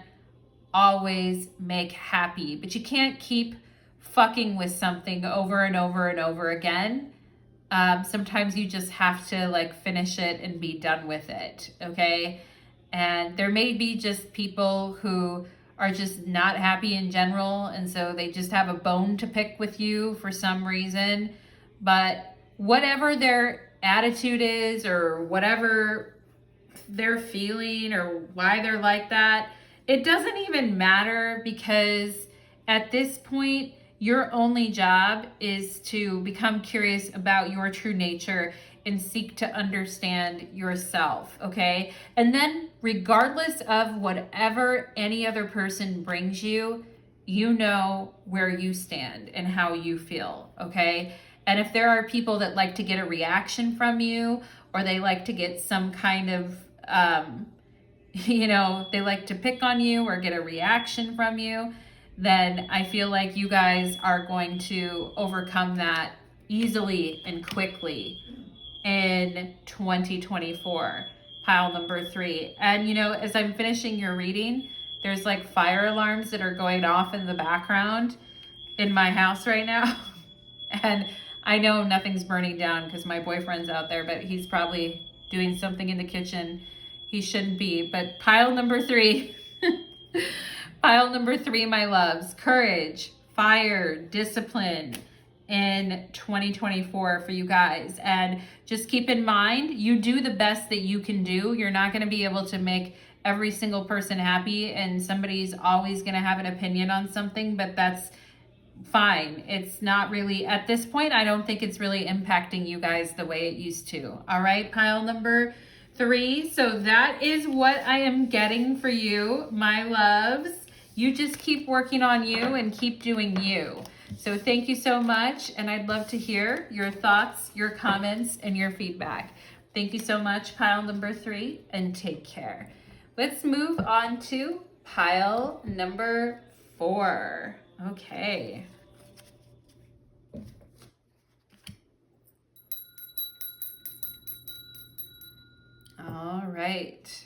always make happy, but you can't keep fucking with something over and over and over again. Sometimes you just have to like finish it and be done with it, okay? And there may be just people who are just not happy in general, and so they just have a bone to pick with you for some reason. But whatever their attitude is, or whatever they're feeling, or why they're like that, it doesn't even matter, because at this point, your only job is to become curious about your true nature and seek to understand yourself, okay? And then regardless of whatever any other person brings you, you know where you stand and how you feel, okay? And if there are people that like to get a reaction from you, or they like to get some kind of, you know, they like to pick on you or get a reaction from you, then I feel like you guys are going to overcome that easily and quickly in 2024, pile number 3. And, you know, as I'm finishing your reading, there's like fire alarms that are going off in the background in my house right now. And I know nothing's burning down because my boyfriend's out there, but he's probably doing something in the kitchen he shouldn't be. But pile number 3, pile number 3, my loves, courage, fire, discipline in 2024 for you guys. And just keep in mind, you do the best that you can do. You're not going to be able to make every single person happy, and somebody's always going to have an opinion on something, but that's fine. It's not really, at this point, I don't think it's really impacting you guys the way it used to. All right, pile number 3. So that is what I am getting for you, my loves. You just keep working on you and keep doing you. So thank you so much, and I'd love to hear your thoughts, your comments, and your feedback. Thank you so much, pile number 3, and take care. Let's move on to pile number 4. Okay. All right.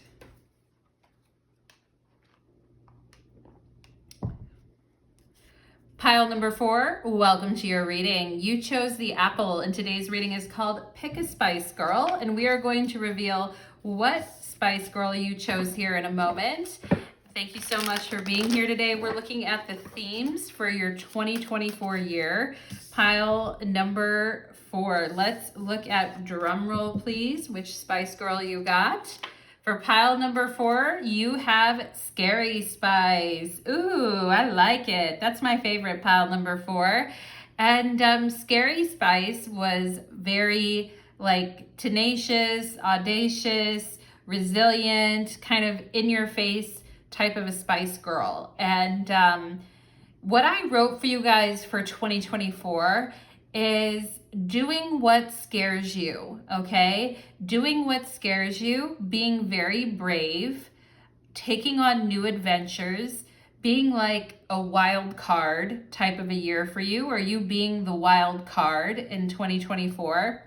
Pile number 4, welcome to your reading. You chose the apple, and today's reading is called Pick a Spice Girl, and we are going to reveal what Spice Girl you chose here in a moment. Thank you so much for being here today. We're looking at the themes for your 2024 year, pile number 4. Let's look at, drum roll please, which Spice Girl you got. For pile number 4, you have Scary Spice. Ooh, I like it. That's my favorite pile number 4. And Scary Spice was very like tenacious, audacious, resilient, kind of in your face type of a Spice Girl. And what I wrote for you guys for 2024 is doing what scares you, okay? Doing what scares you, being very brave, taking on new adventures, being like a wild card type of a year for you, or you being the wild card in 2024.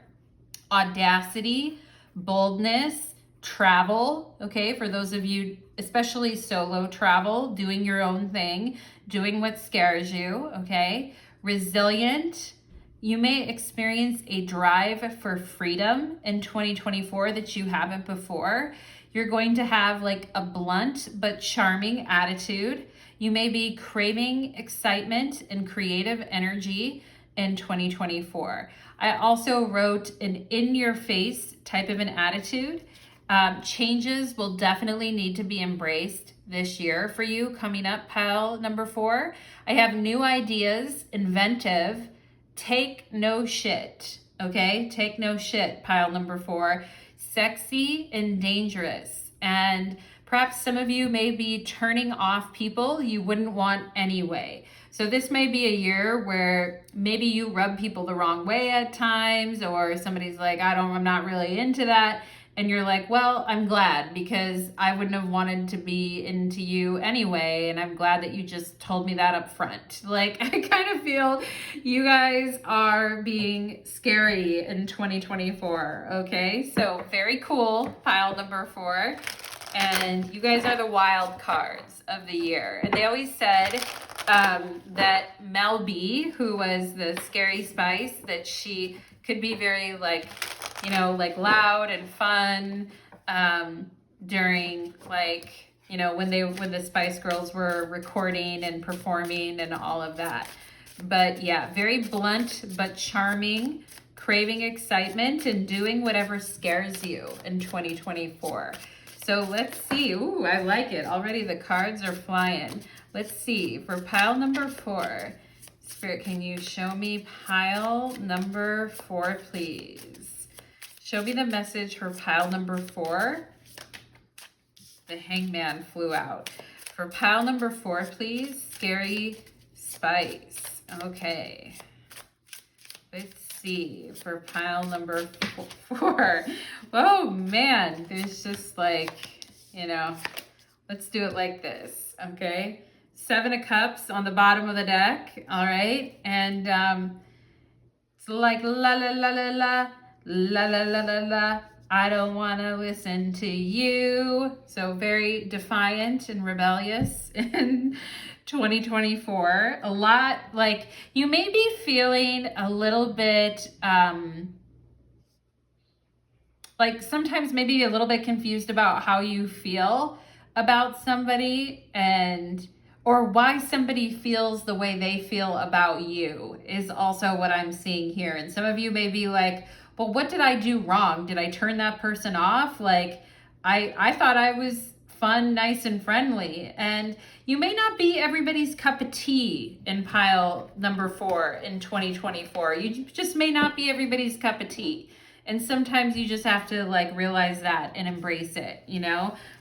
Audacity, boldness, travel, okay? For those of you, especially solo travel, doing your own thing, doing what scares you, okay? Resilient. You may experience a drive for freedom in 2024 that you haven't before. You're going to have like a blunt but charming attitude. You may be craving excitement and creative energy in 2024. I also wrote an in-your-face type of an attitude. Changes will definitely need to be embraced this year for you coming up, pile number 4. I have new ideas, inventive, take no shit, okay? Take no shit, pile number 4. Sexy and dangerous. And perhaps some of you may be turning off people you wouldn't want anyway. So this may be a year where maybe you rub people the wrong way at times, or somebody's like, I'm not really into that. And you're like, well, I'm glad, because I wouldn't have wanted to be into you anyway. And I'm glad that you just told me that up front. Like, I kind of feel you guys are being scary in 2024. Okay, so very cool, pile number 4. And you guys are the wild cards of the year. And they always said that Mel B, who was the Scary Spice, that she could be very like loud and fun during when the Spice Girls were recording and performing and all of that. But yeah, very blunt but charming, craving excitement and doing whatever scares you in 2024. So let's see. Ooh, I like it. Already the cards are flying. Let's see. For pile number 4, Spirit, can you show me pile number 4, please? Show me the message for pile number 4. The Hangman flew out. For pile number 4, please. Scary Spice. Okay. Let's see. For pile number 4. Oh, man. There's just let's do it like this. Okay. 7 of Cups on the bottom of the deck. All right. And it's like la la la la la. La la la la la, I don't want to listen to you. So very defiant and rebellious in 2024. A lot, like, you may be feeling a little bit like sometimes maybe a little bit confused about how you feel about somebody, and or why somebody feels the way they feel about you is also what I'm seeing here. And some of you may be like, well, what did I do wrong? Did I turn that person off? Like, I thought I was fun, nice, and friendly. And you may not be everybody's cup of tea in pile number 4 in 2024. You just may not be everybody's cup of tea. And sometimes you just have to realize that and embrace it,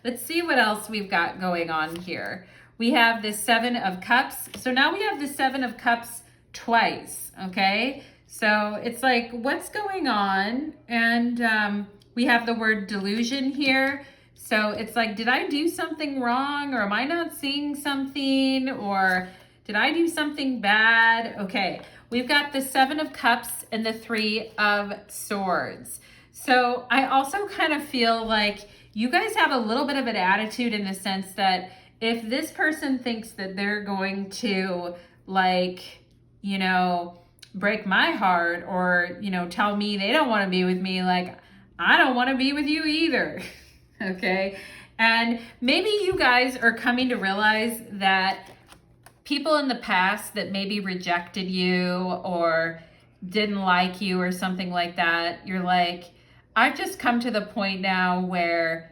Let's see what else we've got going on here. We have the 7 of Cups. So now we have the 7 of Cups twice, okay? So it's like, what's going on? And we have the word delusion here. So it's like, did I do something wrong? Or am I not seeing something? Or did I do something bad? Okay, we've got the 7 of Cups and the 3 of Swords. So I also kind of feel like you guys have a little bit of an attitude in the sense that if this person thinks that they're going to break my heart or, tell me they don't want to be with me, I don't want to be with you either. okay? And maybe you guys are coming to realize that people in the past that maybe rejected you or didn't like you or something like that, you're like, I've just come to the point now where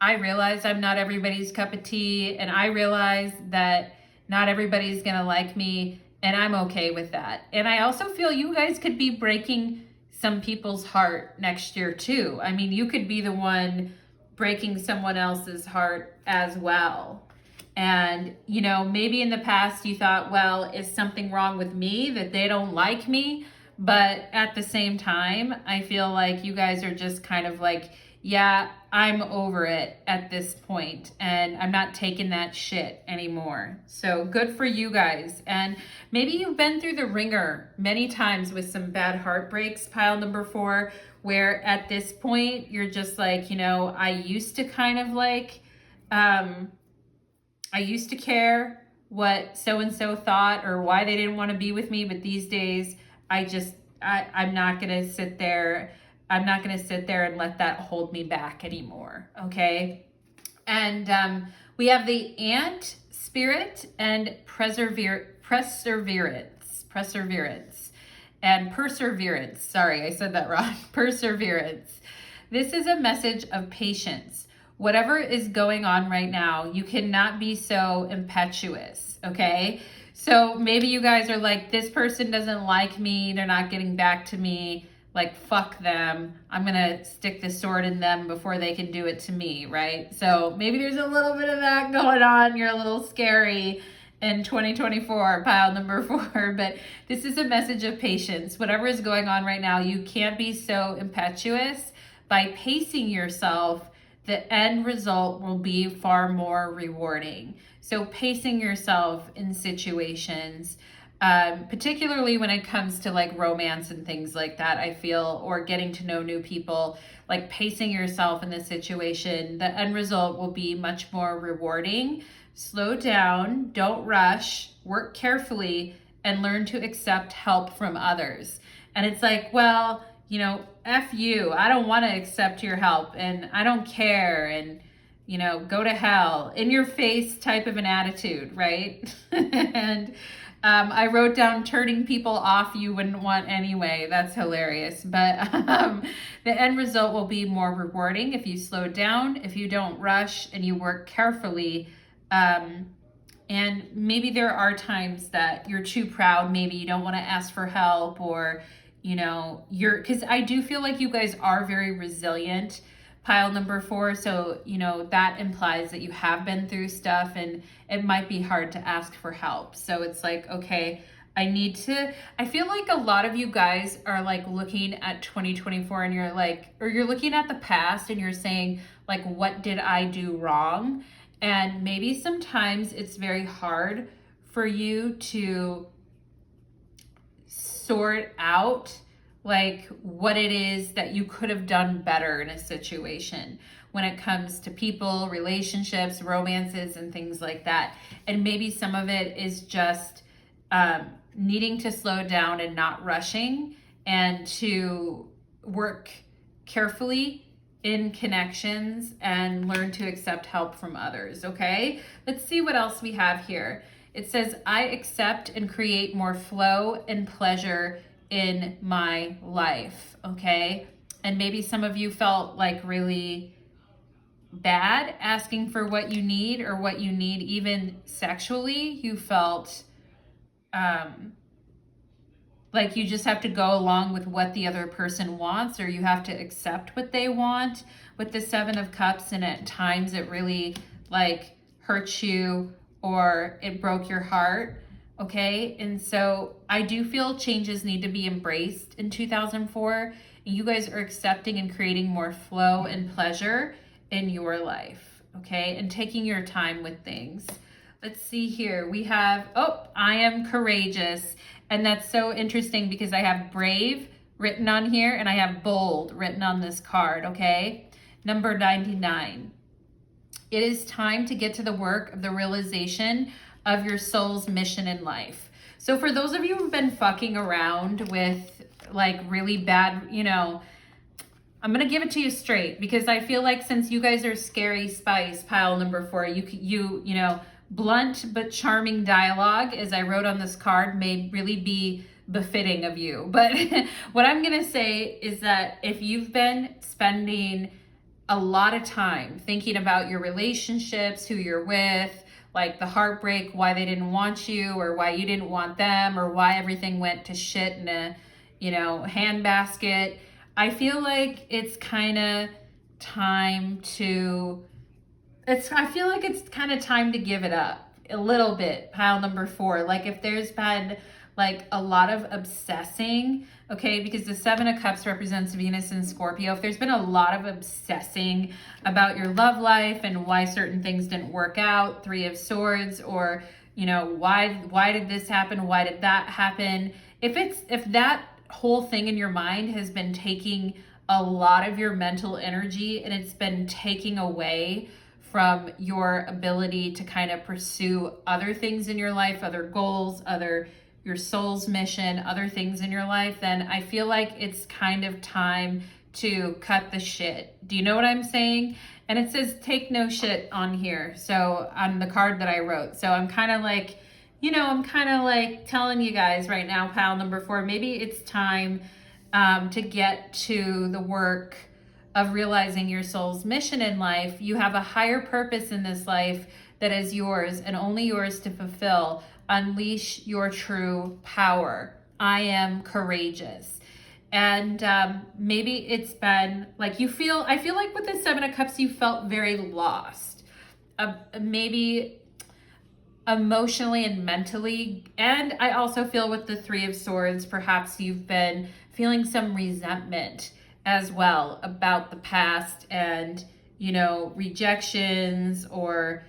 I realize I'm not everybody's cup of tea, and I realize that not everybody's gonna like me, and I'm okay with that. And I also feel you guys could be breaking some people's heart next year too. I mean, you could be the one breaking someone else's heart as well. And, you know, maybe in the past you thought, well, is something wrong with me that they don't like me? But at the same time, I feel like you guys are just kind of like, yeah, I'm over it at this point, and I'm not taking that shit anymore. So good for you guys. And maybe you've been through the ringer many times with some bad heartbreaks, pile number 4, where at this point you're just like, you know, I used to kind of like, I used to care what so-and-so thought or why they didn't want to be with me, but these days I'm not going to sit there. I'm not going to sit there and let that hold me back anymore. Okay. And we have the ant spirit and perseverance and perseverance. Sorry, I said that wrong. Perseverance. This is a message of patience. Whatever is going on right now, you cannot be so impetuous, okay? So maybe you guys are like, this person doesn't like me, they're not getting back to me, like, fuck them. I'm gonna stick the sword in them before they can do it to me, right? So maybe there's a little bit of that going on. You're a little scary in 2024, pile number 4, but this is a message of patience. Whatever is going on right now, you can't be so impetuous. By pacing yourself, the end result will be far more rewarding. So pacing yourself in situations, particularly when it comes to like romance and things like that, I feel, or getting to know new people, like pacing yourself in this situation, the end result will be much more rewarding. Slow down, don't rush, work carefully, and learn to accept help from others. And it's like, well, you know, F you, I don't want to accept your help, and I don't care, and, you know, go to hell, in your face type of an attitude, right? And I wrote down turning people off you wouldn't want anyway. That's hilarious. But the end result will be more rewarding if you slow down, if you don't rush, and you work carefully. And maybe there are times that you're too proud. Maybe you don't want to ask for help, or, you know, because I do feel like you guys are very resilient, pile number 4. So, you know, that implies that you have been through stuff, and it might be hard to ask for help. So it's like, okay, I feel like a lot of you guys are like looking at 2024 and you're like, or you're looking at the past and you're saying like, what did I do wrong? And maybe sometimes it's very hard for you to sort out like what it is that you could have done better in a situation when it comes to people, relationships, romances, and things like that. And maybe some of it is just needing to slow down and not rushing, and to work carefully in connections and learn to accept help from others, okay? Let's see what else we have here. It says, I accept and create more flow and pleasure in my life, okay? And maybe some of you felt like really bad asking for what you need, or what you need even sexually. You felt like you just have to go along with what the other person wants, or you have to accept what they want with the 7 of Cups, and at times it really like hurts you or it broke your heart, okay? And so I do feel changes need to be embraced in 2004. You guys are accepting and creating more flow and pleasure in your life, okay? And taking your time with things. Let's see here. We have, I am courageous. And that's so interesting because I have brave written on here and I have bold written on this card, okay? Number 99. It is time to get to the work of the realization of your soul's mission in life. So for those of you who've been fucking around with like really bad, you know, I'm going to give it to you straight, because I feel like since you guys are scary spice, pile number 4, you know, blunt but charming dialogue, as I wrote on this card, may really be befitting of you. But what I'm going to say is that if you've been spending a lot of time thinking about your relationships, who you're with, like the heartbreak, why they didn't want you or why you didn't want them, or why everything went to shit in a, you know, handbasket, I feel like it's kind of time to, I feel like it's kind of time to give it up a little bit, pile number 4. Like if there's been like a lot of obsessing, okay, because the 7 of Cups represents Venus and Scorpio. If there's been a lot of obsessing about your love life and why certain things didn't work out, 3 of Swords, or, you know, why did this happen? Why did that happen? If that whole thing in your mind has been taking a lot of your mental energy, and it's been taking away from your ability to kind of pursue other things in your life, other goals, your soul's mission, other things in your life, then I feel like it's kind of time to cut the shit. Do you know what I'm saying? And it says take no shit on here. So on the card that I wrote. So I'm kind of like, you know, I'm kind of like telling you guys right now, pile number 4, maybe it's time to get to the work of realizing your soul's mission in life. You have a higher purpose in this life that is yours and only yours to fulfill. Unleash your true power. I am courageous. And maybe it's been like I feel like with the 7 of Cups, you felt very lost. Maybe emotionally and mentally. And I also feel with the 3 of Swords, perhaps you've been feeling some resentment as well about the past and, you know, rejections or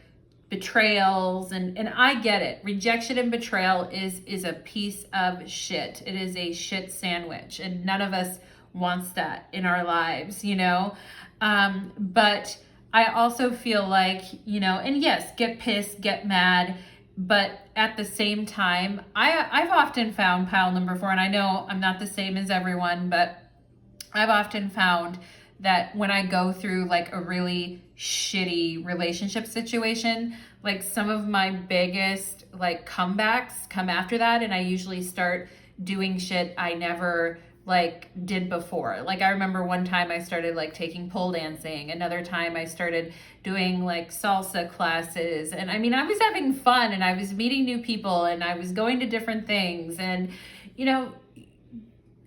betrayals. And I get it. Rejection and betrayal is a piece of shit. It is a shit sandwich, and none of us wants that in our lives, you know? But I also feel like, you know, and yes, get pissed, get mad, but at the same time, I've often found, pile number 4, and I know I'm not the same as everyone, but I've often found that when I go through like a really shitty relationship situation, like some of my biggest like comebacks come after that, and I usually start doing shit I never like did before. Like I remember one time I started like taking pole dancing, another time I started doing like salsa classes, and I mean I was having fun and I was meeting new people and I was going to different things, and you know,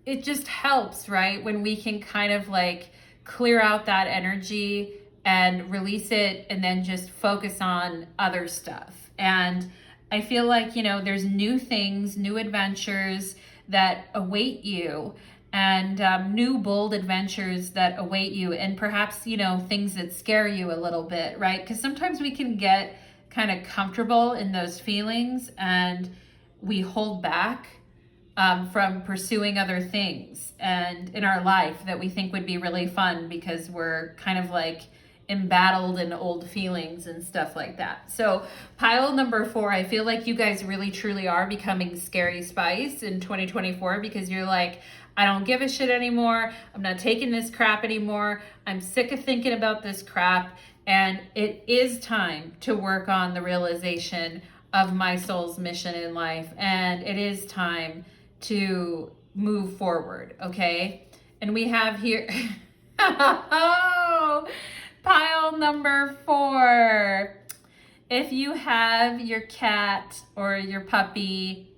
it just helps, right? When we can kind of like clear out that energy and release it and then just focus on other stuff. And I feel like, you know, there's new things, new adventures that await you, and new bold adventures that await you, and perhaps, you know, things that scare you a little bit, right? Because sometimes we can get kind of comfortable in those feelings and we hold back from pursuing other things and in our life that we think would be really fun because we're kind of like embattled in old feelings and stuff like that. So pile number 4, I feel like you guys really truly are becoming scary spice in 2024, because you're like, I don't give a shit anymore. I'm not taking this crap anymore. I'm sick of thinking about this crap. And it is time to work on the realization of my soul's mission in life. And it is time to move forward, okay? And we have here, oh, pile number 4. If you have your cat or your puppy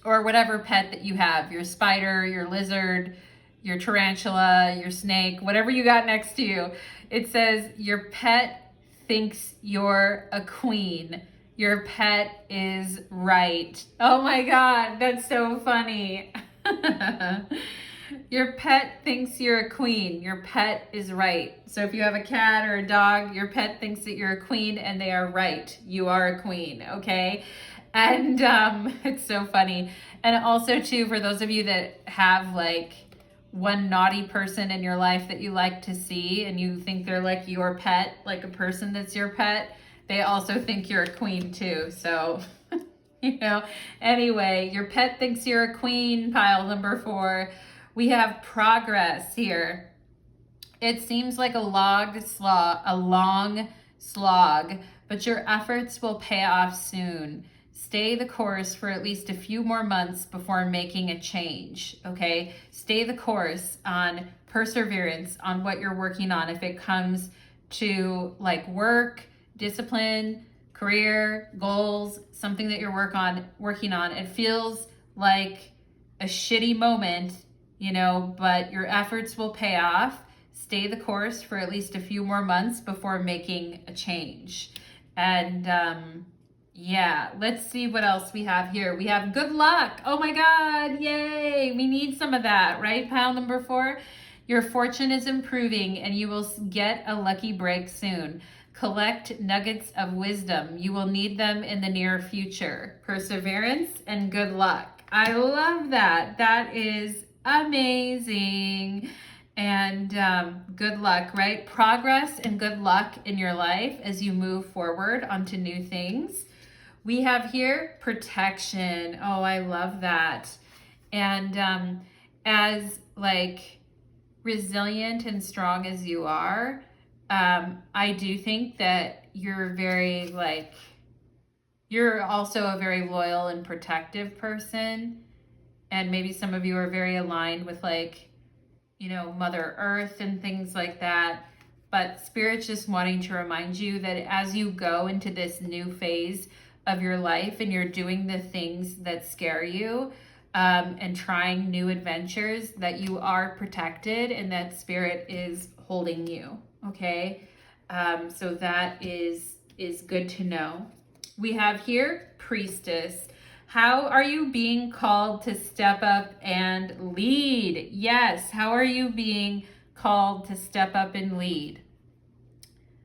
or whatever pet that you have, your spider, your lizard, your tarantula, your snake, whatever you got next to you, it says your pet thinks you're a queen. Your pet is right. Oh my God, that's so funny. Your pet thinks you're a queen. Your pet is right. So if you have a cat or a dog, your pet thinks that you're a queen, and they are right. You are a queen, okay? And it's so funny. And also too, for those of you that have like one naughty person in your life that you like to see and you think they're like your pet, like a person that's your pet, they also think you're a queen too. So, you know, anyway, your pet thinks you're a queen, pile number 4. We have progress here. It seems like a long slog, but your efforts will pay off soon. Stay the course for at least a few more months before making a change, okay? Stay the course on perseverance on what you're working on. If it comes to like work, discipline, career, goals, something that you're working on, it feels like a shitty moment, you know, but your efforts will pay off. Stay the course for at least a few more months before making a change. And yeah, let's see what else we have here. We have good luck. Oh my God, yay. We need some of that, right? Pile number 4. Your fortune is improving and you will get a lucky break soon. Collect nuggets of wisdom. You will need them in the near future. Perseverance and good luck. I love that. That is amazing. And good luck, right? Progress and good luck in your life as you move forward onto new things. We have here protection. Oh, I love that. And as like resilient and strong as you are, I do think that you're you're also a very loyal and protective person. And maybe some of you are very aligned with like, you know, Mother Earth and things like that. But Spirit's just wanting to remind you that as you go into this new phase of your life and you're doing the things that scare you, and trying new adventures, that you are protected and that Spirit is holding you, okay? So that is good to know. We have here Priestess. How are you being called to step up and lead? Yes, how are you being called to step up and lead?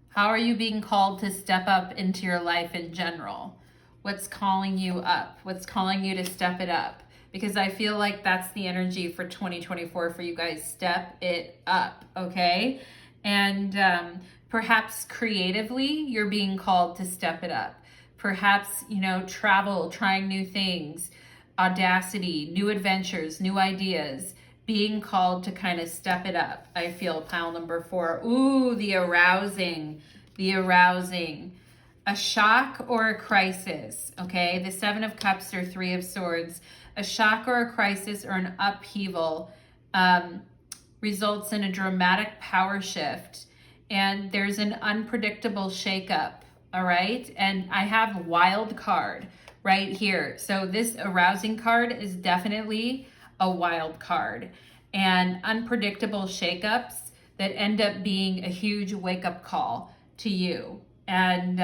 How are you being called to step up into your life in general? What's calling you up? What's calling you to step it up? Because I feel like that's the energy for 2024 for you guys. Step it up, okay? And perhaps creatively, you're being called to step it up. Perhaps, you know, travel, trying new things, audacity, new adventures, new ideas, being called to kind of step it up. I feel pile number 4. Ooh, the arousing. A shock or a crisis, okay? The 7 of Cups or 3 of Swords. A shock or a crisis or an upheaval results in a dramatic power shift. And there's an unpredictable shakeup, all right? And I have wild card right here. So this arousing card is definitely a wild card. And unpredictable shakeups that end up being a huge wake-up call to you. And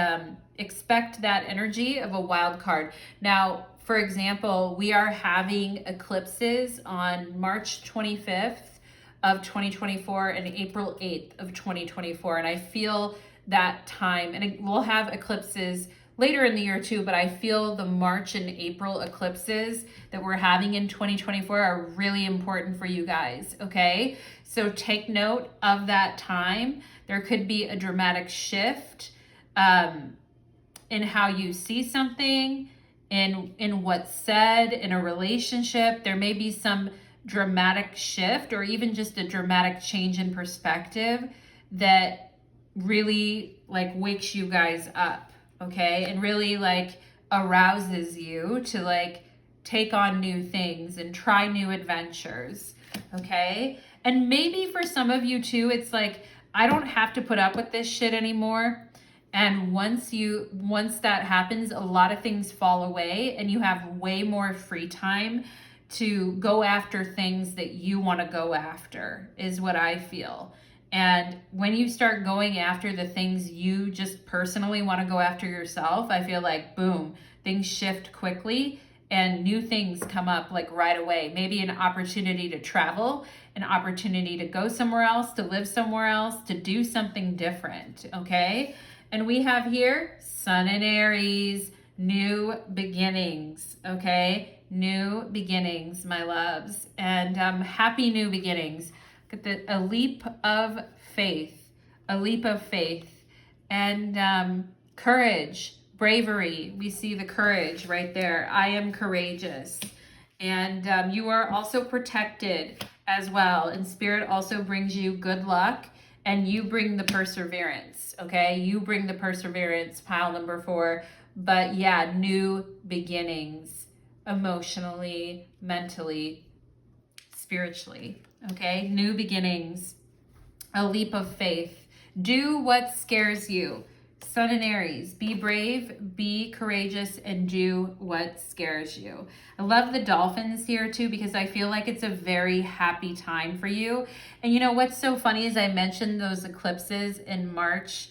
expect that energy of a wild card. Now, for example, we are having eclipses on March 25th of 2024 and April 8th of 2024. And I feel that time, and we'll have eclipses later in the year too, but I feel the March and April eclipses that we're having in 2024 are really important for you guys, okay? So take note of that time. There could be a dramatic shift in how you see something, in what's said, in a relationship. There may be some dramatic shift or even just a dramatic change in perspective that really like wakes you guys up, okay? And really like arouses you to like take on new things and try new adventures, okay? And maybe for some of you too, it's like, I don't have to put up with this shit anymore. And once that happens, a lot of things fall away and you have way more free time to go after things that you want to go after, is what I feel. And when you start going after the things you just personally want to go after yourself, I feel like, boom, things shift quickly and new things come up like right away. Maybe an opportunity to travel, an opportunity to go somewhere else, to live somewhere else, to do something different, okay? And we have here Sun in Aries, new beginnings, okay? New beginnings, my loves. And happy new beginnings. A leap of faith, and courage, bravery. We see the courage right there. I am courageous. And you are also protected as well. And Spirit also brings you good luck and you bring the perseverance, okay? You bring the perseverance, pile number 4. But yeah, new beginnings, emotionally, mentally, spiritually, okay? New beginnings, a leap of faith. Do what scares you. Sun and Aries, be brave, be courageous, and do what scares you. I love the dolphins here too, because I feel like it's a very happy time for you. And you know what's so funny is I mentioned those eclipses in March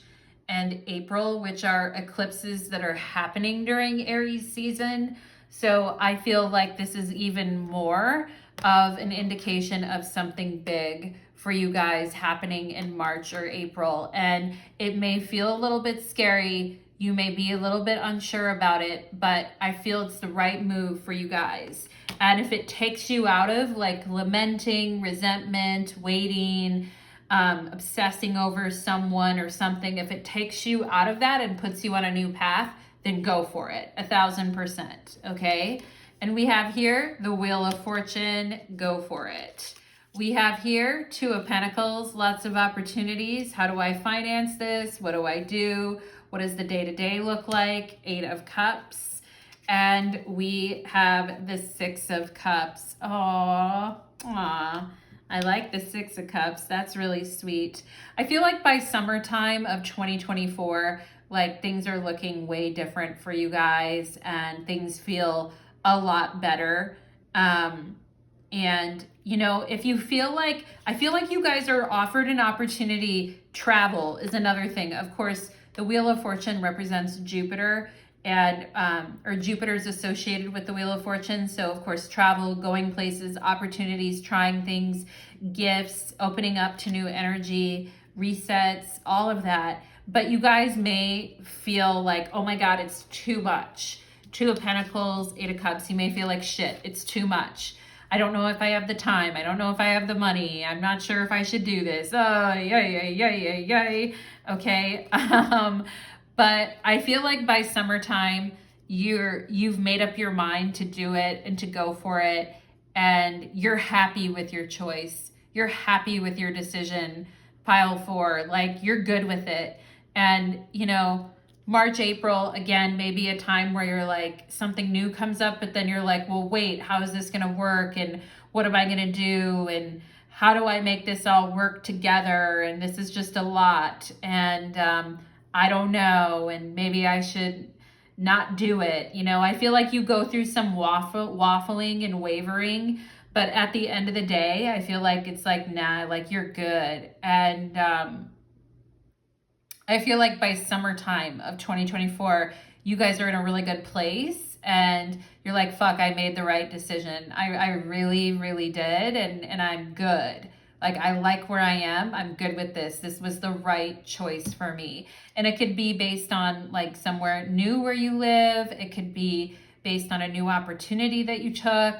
and April, which are eclipses that are happening during Aries season. So I feel like this is even more of an indication of something big for you guys happening in March or April. And it may feel a little bit scary. You may be a little bit unsure about it, but I feel it's the right move for you guys. And if it takes you out of like lamenting, resentment, waiting, obsessing over someone or something, if it takes you out of that and puts you on a new path, then go for it, 1000%, okay? And we have here the Wheel of Fortune, go for it. We have here 2 of Pentacles, lots of opportunities. How do I finance this? What do I do? What does the day-to-day look like? 8 of Cups. And we have the 6 of Cups. Aww. I like the 6 of Cups. That's really sweet. I feel like by summertime of 2024, like things are looking way different for you guys and things feel a lot better. And you know, if you feel like, I feel like you guys are offered an opportunity. Travel is another thing. Of course, the Wheel of Fortune represents Jupiter, and or Jupiter is associated with the Wheel of Fortune. So of course, travel, going places, opportunities, trying things, gifts, opening up to new energy, resets, all of that. But you guys may feel like, oh my God, it's too much. 2 of Pentacles, 8 of Cups. You may feel like shit, it's too much. I don't know if I have the time. I don't know if I have the money. I'm not sure if I should do this. Oh, yay. Okay. But I feel like by summertime, you've made up your mind to do it and to go for it. And you're happy with your choice. You're happy with your decision. Pile 4, like you're good with it. And you know, March, April, again, maybe a time where you're like, something new comes up, but then you're like, well, wait, how is this going to work? And what am I going to do? And how do I make this all work together? And this is just a lot. And I don't know. And maybe I should not do it. You know, I feel like you go through some waffling and wavering, but at the end of the day, I feel like it's like, nah, like you're good. And, I feel like by summertime of 2024, you guys are in a really good place and you're like, fuck, I made the right decision. I really, really did. And I'm good. Like, I like where I am. I'm good with this. This was the right choice for me. And it could be based on like somewhere new where you live. It could be based on a new opportunity that you took.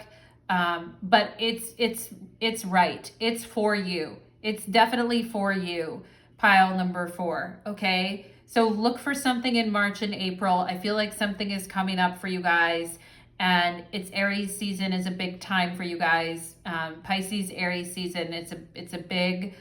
But it's right. It's for you. It's definitely for you. Pile number 4, okay? So look for something in March and April. I feel like something is coming up for you guys, and it's Aries season is a big time for you guys. Pisces, Aries season, it's a big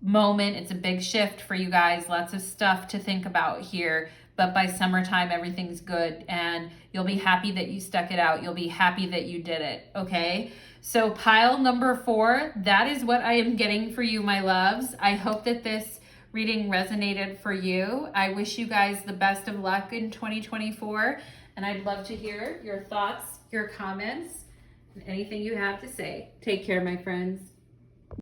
moment. It's a big shift for you guys. Lots of stuff to think about here. But by summertime, everything's good, and you'll be happy that you stuck it out. You'll be happy that you did it, okay? So pile number 4, that is what I am getting for you, my loves. I hope that this reading resonated for you. I wish you guys the best of luck in 2024, and I'd love to hear your thoughts, your comments, and anything you have to say. Take care, my friends.